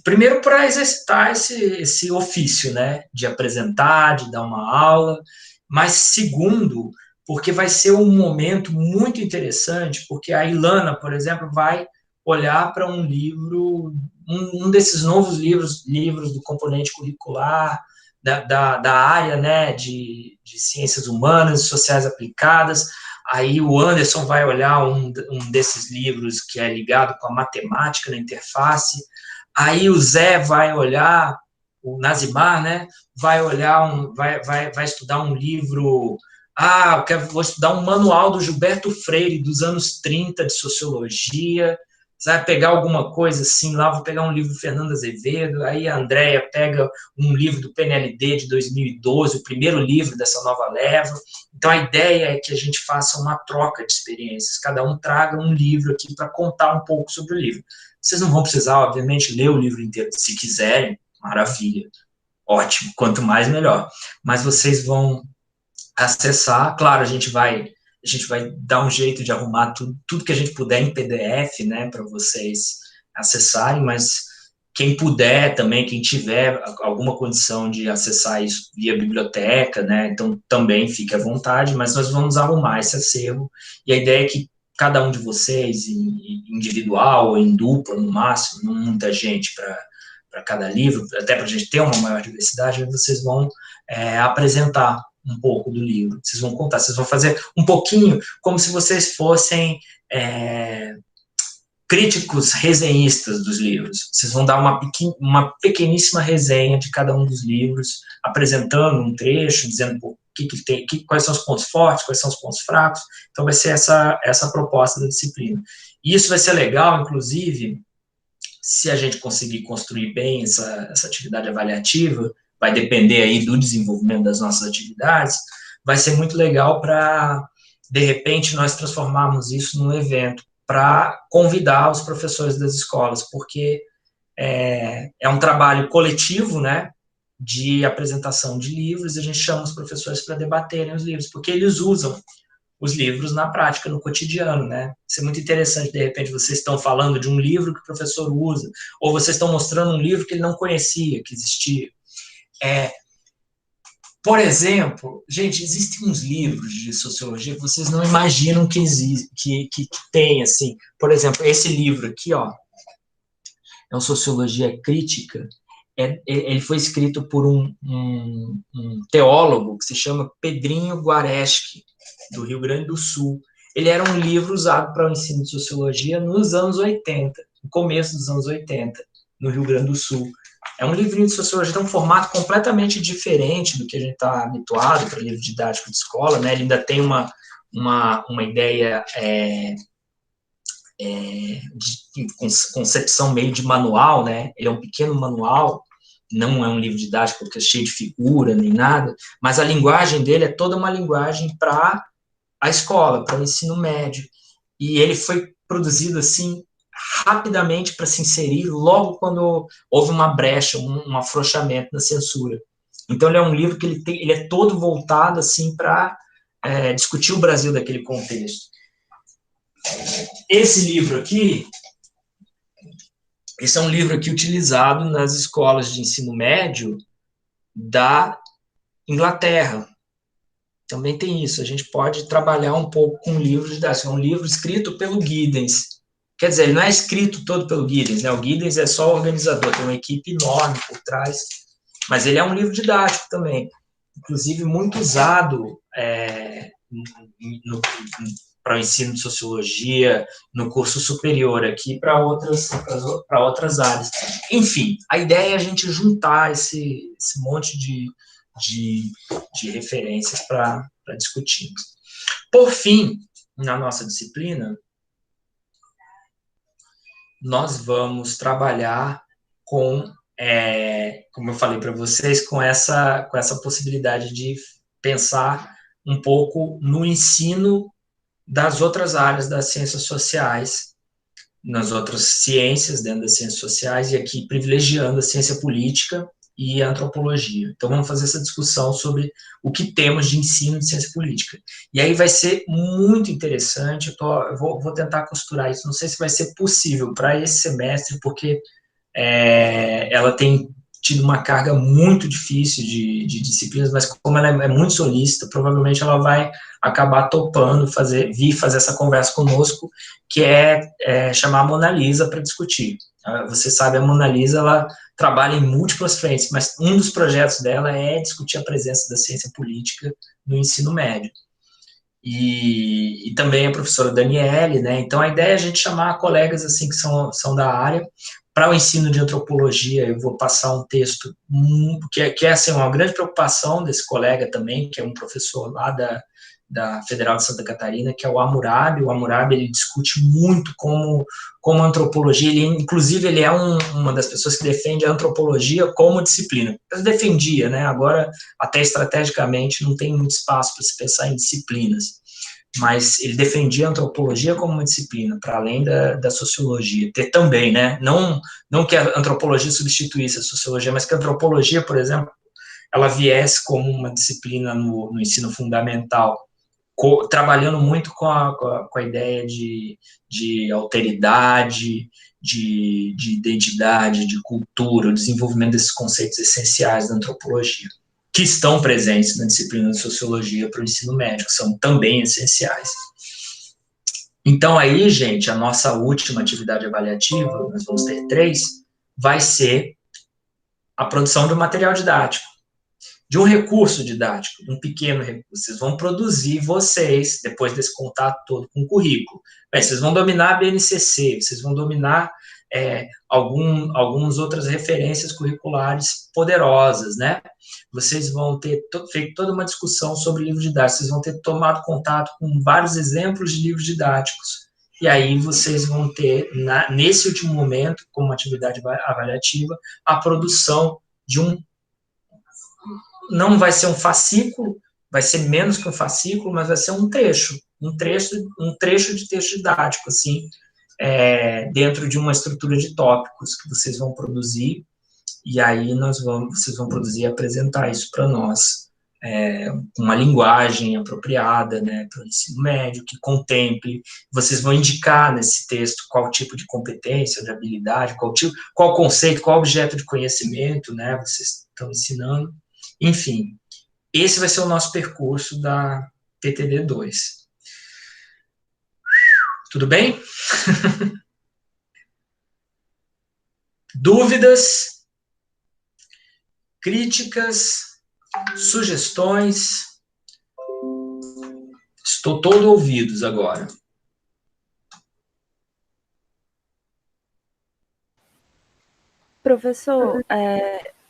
Primeiro, para exercitar esse ofício, né, de apresentar, de dar uma aula, mas segundo, porque vai ser um momento muito interessante, porque a Ilana, por exemplo, vai olhar para um livro, um desses novos livros do componente curricular, da área, né, de ciências humanas e sociais aplicadas. Aí o Anderson vai olhar um desses livros que é ligado com a matemática na interface. Aí o Zé vai olhar, o Nazimar, né, vai olhar, vai estudar um livro, vou estudar um manual do Gilberto Freire, dos anos 30, de sociologia. Você vai pegar alguma coisa assim lá, vou pegar um livro do Fernando Azevedo, aí a Andréia pega um livro do PNLD de 2012, o primeiro livro dessa nova leva. Então, a ideia é que a gente faça uma troca de experiências, cada um traga um livro aqui para contar um pouco sobre o livro. Vocês não vão precisar, obviamente, ler o livro inteiro, se quiserem, maravilha, ótimo, quanto mais melhor. Mas vocês vão acessar, claro, a gente vai dar um jeito de arrumar tudo que a gente puder em PDF, né, para vocês acessarem, mas quem puder também, quem tiver alguma condição de acessar isso via biblioteca, né, então também fique à vontade, mas nós vamos arrumar esse acervo, e a ideia é que cada um de vocês, individual ou em dupla, no máximo, não muita gente para cada livro, até para a gente ter uma maior diversidade, vocês vão apresentar um pouco do livro, vocês vão contar, vocês vão fazer um pouquinho como se vocês fossem críticos resenhistas dos livros. Vocês vão dar uma pequeníssima resenha de cada um dos livros, apresentando um trecho, dizendo quais são os pontos fortes, quais são os pontos fracos. Então vai ser essa proposta da disciplina. E isso vai ser legal, inclusive, se a gente conseguir construir bem essa atividade avaliativa, vai depender aí do desenvolvimento das nossas atividades, vai ser muito legal para, de repente, nós transformarmos isso num evento para convidar os professores das escolas, porque é um trabalho coletivo, né, de apresentação de livros, e a gente chama os professores para debaterem os livros, porque eles usam os livros na prática, no cotidiano, né? Isso é muito interessante, de repente, vocês estão falando de um livro que o professor usa, ou vocês estão mostrando um livro que ele não conhecia, que existia. Por exemplo, gente, existem uns livros de sociologia que vocês não imaginam que existe, que tem, assim. Por exemplo, esse livro aqui, ó, é uma Sociologia Crítica. Ele foi escrito por um teólogo que se chama Pedrinho Guareschi, do Rio Grande do Sul. Ele era um livro usado para o ensino de sociologia nos anos 80, no começo dos anos 80, no Rio Grande do Sul. É um livrinho de sociologia, tem um formato completamente diferente do que a gente está habituado para livro didático de escola, né? Ele ainda tem uma ideia de concepção meio de manual, né? Ele é um pequeno manual, não é um livro didático porque é cheio de figura nem nada, mas a linguagem dele é toda uma linguagem para a escola, para o ensino médio. E ele foi produzido assim rapidamente para se inserir logo quando houve uma brecha, um afrouxamento na censura. Então ele é um livro que ele é todo voltado assim para discutir o Brasil daquele contexto. Esse livro aqui, esse é um livro aqui utilizado nas escolas de ensino médio da Inglaterra. Também tem isso, a gente pode trabalhar um pouco com livros didáticos. É um livro escrito pelo Giddens. Quer dizer, ele não é escrito todo pelo Giddens, né? O Giddens é só o organizador, tem uma equipe enorme por trás, mas ele é um livro didático também, inclusive muito usado para o ensino de sociologia, no curso superior aqui, para outras áreas. Enfim, a ideia é a gente juntar esse monte de referências para discutir. Por fim, na nossa disciplina, nós vamos trabalhar com, como eu falei para vocês, com essa possibilidade de pensar um pouco no ensino das outras áreas das ciências sociais, nas outras ciências dentro das ciências sociais, e aqui privilegiando a ciência política e a antropologia. Então, vamos fazer essa discussão sobre o que temos de ensino de ciência política. E aí vai ser muito interessante, eu vou tentar costurar isso, não sei se vai ser possível para esse semestre, porque ela tem tido uma carga muito difícil de disciplinas, mas como ela é muito solícita, provavelmente ela vai acabar topando vir fazer essa conversa conosco, que é chamar a Mona Lisa para discutir. Você sabe, a Mona Lisa, ela trabalha em múltiplas frentes, mas um dos projetos dela é discutir a presença da ciência política no ensino médio. E também a professora Daniele, né? Então, a ideia é a gente chamar colegas assim que são da área. Para o ensino de antropologia, eu vou passar um texto que é assim, uma grande preocupação desse colega também, que é um professor lá da Federal de Santa Catarina, que é o Hammurabi. O Hammurabi, ele discute muito como a antropologia, inclusive ele é uma das pessoas que defende a antropologia como disciplina. Ele defendia, né? Agora, até estrategicamente, não tem muito espaço para se pensar em disciplinas, mas ele defendia a antropologia como uma disciplina, para além da sociologia, também, né? Não que a antropologia substituísse a sociologia, mas que a antropologia, por exemplo, ela viesse como uma disciplina no ensino fundamental, trabalhando muito com a ideia de alteridade, de identidade, de cultura, o desenvolvimento desses conceitos essenciais da antropologia, que estão presentes na disciplina de sociologia para o ensino médio, que são também essenciais. Então, aí, gente, a nossa última atividade avaliativa, nós vamos ter 3, vai ser a produção de um material didático, de um recurso didático, de um pequeno recurso. Vocês vão produzir, depois desse contato todo com o currículo. Bem, vocês vão dominar a BNCC, vocês vão dominar algumas outras referências curriculares poderosas, né? Vocês vão ter feito toda uma discussão sobre livro didático, vocês vão ter tomado contato com vários exemplos de livros didáticos, e aí vocês vão ter, nesse último momento, como atividade avaliativa, a produção de não vai ser um fascículo, vai ser menos que um fascículo, mas vai ser um trecho de texto didático, assim, dentro de uma estrutura de tópicos que vocês vão produzir, e aí vocês vão produzir e apresentar isso para nós, com uma linguagem apropriada, né, para o ensino médio, que contemple. Vocês vão indicar nesse texto qual tipo de competência, de habilidade, qual conceito, qual objeto de conhecimento, né, vocês estão ensinando. Enfim, esse vai ser o nosso percurso da PTD 2. Tudo bem? Dúvidas? Críticas? Sugestões? Estou todo ouvidos agora. Professor,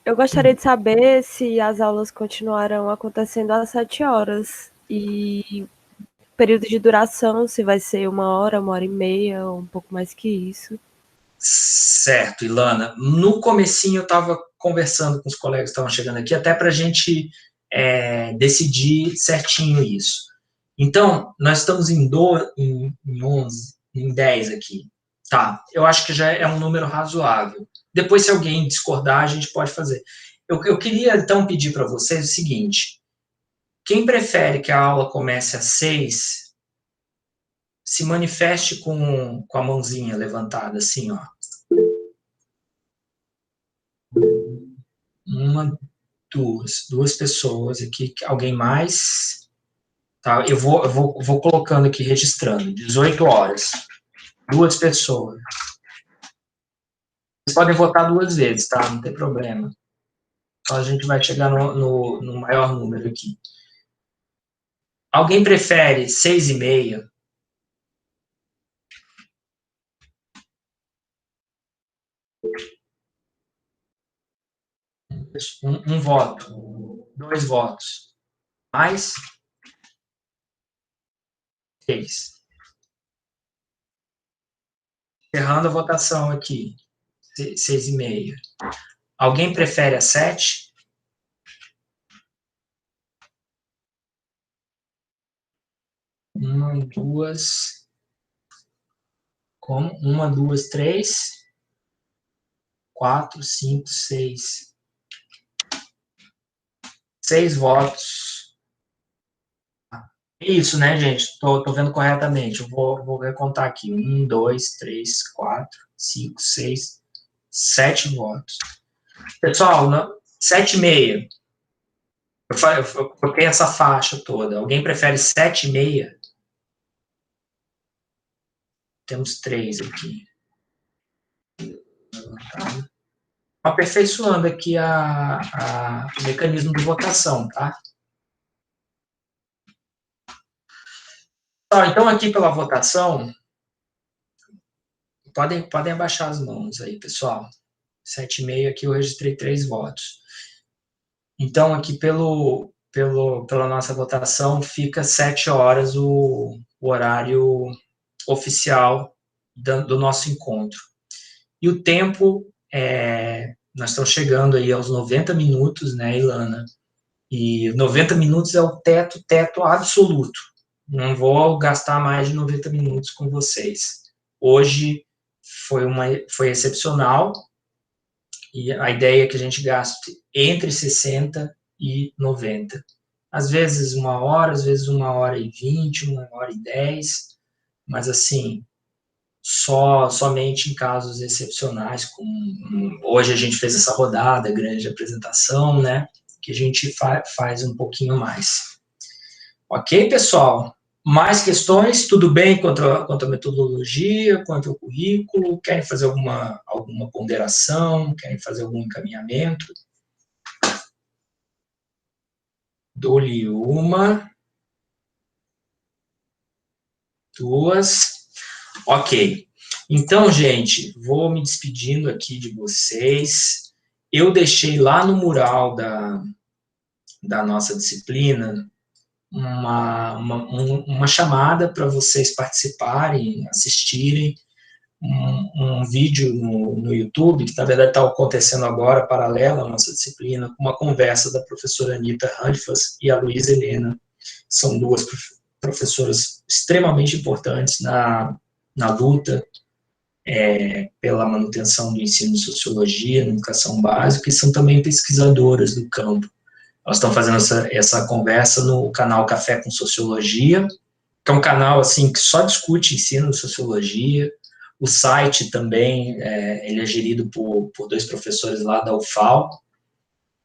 eu gostaria de saber se as aulas continuarão acontecendo às 7 horas e período de duração, se vai ser 1 hora e meia, ou um pouco mais que isso. Certo, Ilana. No comecinho eu estava conversando com os colegas que estavam chegando aqui, até para a gente decidir certinho isso. Então, nós estamos em 11, em 10 aqui. Tá, eu acho que já é um número razoável. Depois, se alguém discordar, a gente pode fazer. Eu queria, então, pedir para vocês o seguinte: quem prefere que a aula comece às 6, se manifeste com a mãozinha levantada, assim, ó. Uma, duas pessoas aqui. Alguém mais? Tá, eu vou colocando aqui, registrando. 18 horas. 2 pessoas. Vocês podem votar 2 vezes, tá? Não tem problema. Então a gente vai chegar no maior número aqui. Alguém prefere 6h30? Um voto. 2 votos. Mais? 6. Encerrando a votação aqui. 6h30. Alguém prefere às 7? Uma, duas. Como? 1, 2, 3. 4, 5, 6. 6 votos. Isso, né, gente? Tô vendo corretamente. Eu vou recontar aqui. 1, 2, 3, 4, 5, 6, 7 votos. Pessoal, 7h30. Eu coloquei essa faixa toda. Alguém prefere 7h30? Temos 3 aqui. Aperfeiçoando aqui o mecanismo de votação, tá? Então, aqui pela votação, podem abaixar as mãos aí, pessoal. 7h30 aqui eu registrei 3 votos. Então, aqui pela nossa votação, fica 7 horas o horário oficial do nosso encontro. E o tempo, nós estamos chegando aí aos 90 minutos, né, Ilana? E 90 minutos é o teto absoluto. Não vou gastar mais de 90 minutos com vocês. Hoje foi excepcional, e a ideia é que a gente gaste entre 60 e 90. Às vezes 1 hora, às vezes 1h20, 1h10, mas assim, somente em casos excepcionais, como hoje a gente fez essa rodada grande de apresentação, né, que a gente faz um pouquinho mais. Ok, pessoal? Mais questões? Tudo bem quanto a metodologia, quanto ao currículo? Querem fazer alguma ponderação? Querem fazer algum encaminhamento? Dou-lhe 1, 2. Ok. Então, gente, vou me despedindo aqui de vocês. Eu deixei lá no mural da nossa disciplina uma chamada para vocês participarem, assistirem um vídeo no YouTube, que na verdade está acontecendo agora, paralelo à nossa disciplina, com uma conversa da professora Anita Handfas e a Luísa Helena. São 2 professoras extremamente importantes na luta pela manutenção do ensino de sociologia na educação básica, e são também pesquisadoras do campo. Elas estão fazendo essa conversa no canal Café com Sociologia, que é um canal assim, que só discute ensino de sociologia. O site também, ele é gerido por 2 professores lá da UFAL,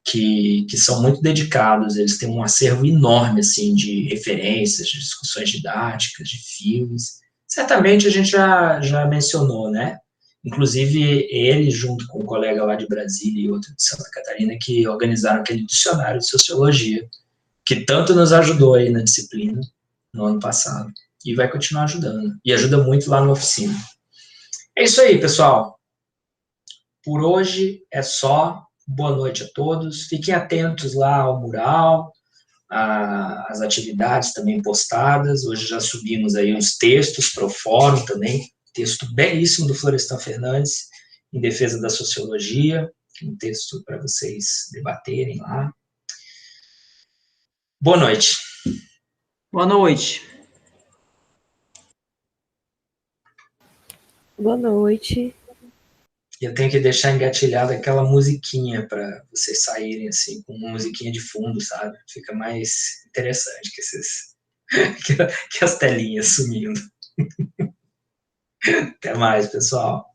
que são muito dedicados, eles têm um acervo enorme, assim, de referências, de discussões didáticas, de filmes. Certamente a gente já mencionou, né? Inclusive ele, junto com um colega lá de Brasília e outro de Santa Catarina, que organizaram aquele dicionário de sociologia, que tanto nos ajudou aí na disciplina no ano passado, e vai continuar ajudando, e ajuda muito lá na oficina. É isso aí, pessoal. Por hoje é só. Boa noite a todos. Fiquem atentos lá ao mural, às atividades também postadas. Hoje já subimos aí uns textos para o fórum também. Texto belíssimo do Florestan Fernandes, em defesa da sociologia. Um texto para vocês debaterem lá. Boa noite. Boa noite. Boa noite. Eu tenho que deixar engatilhada aquela musiquinha para vocês saírem assim, com uma musiquinha de fundo, sabe? Fica mais interessante que as telinhas sumindo. Até mais, pessoal.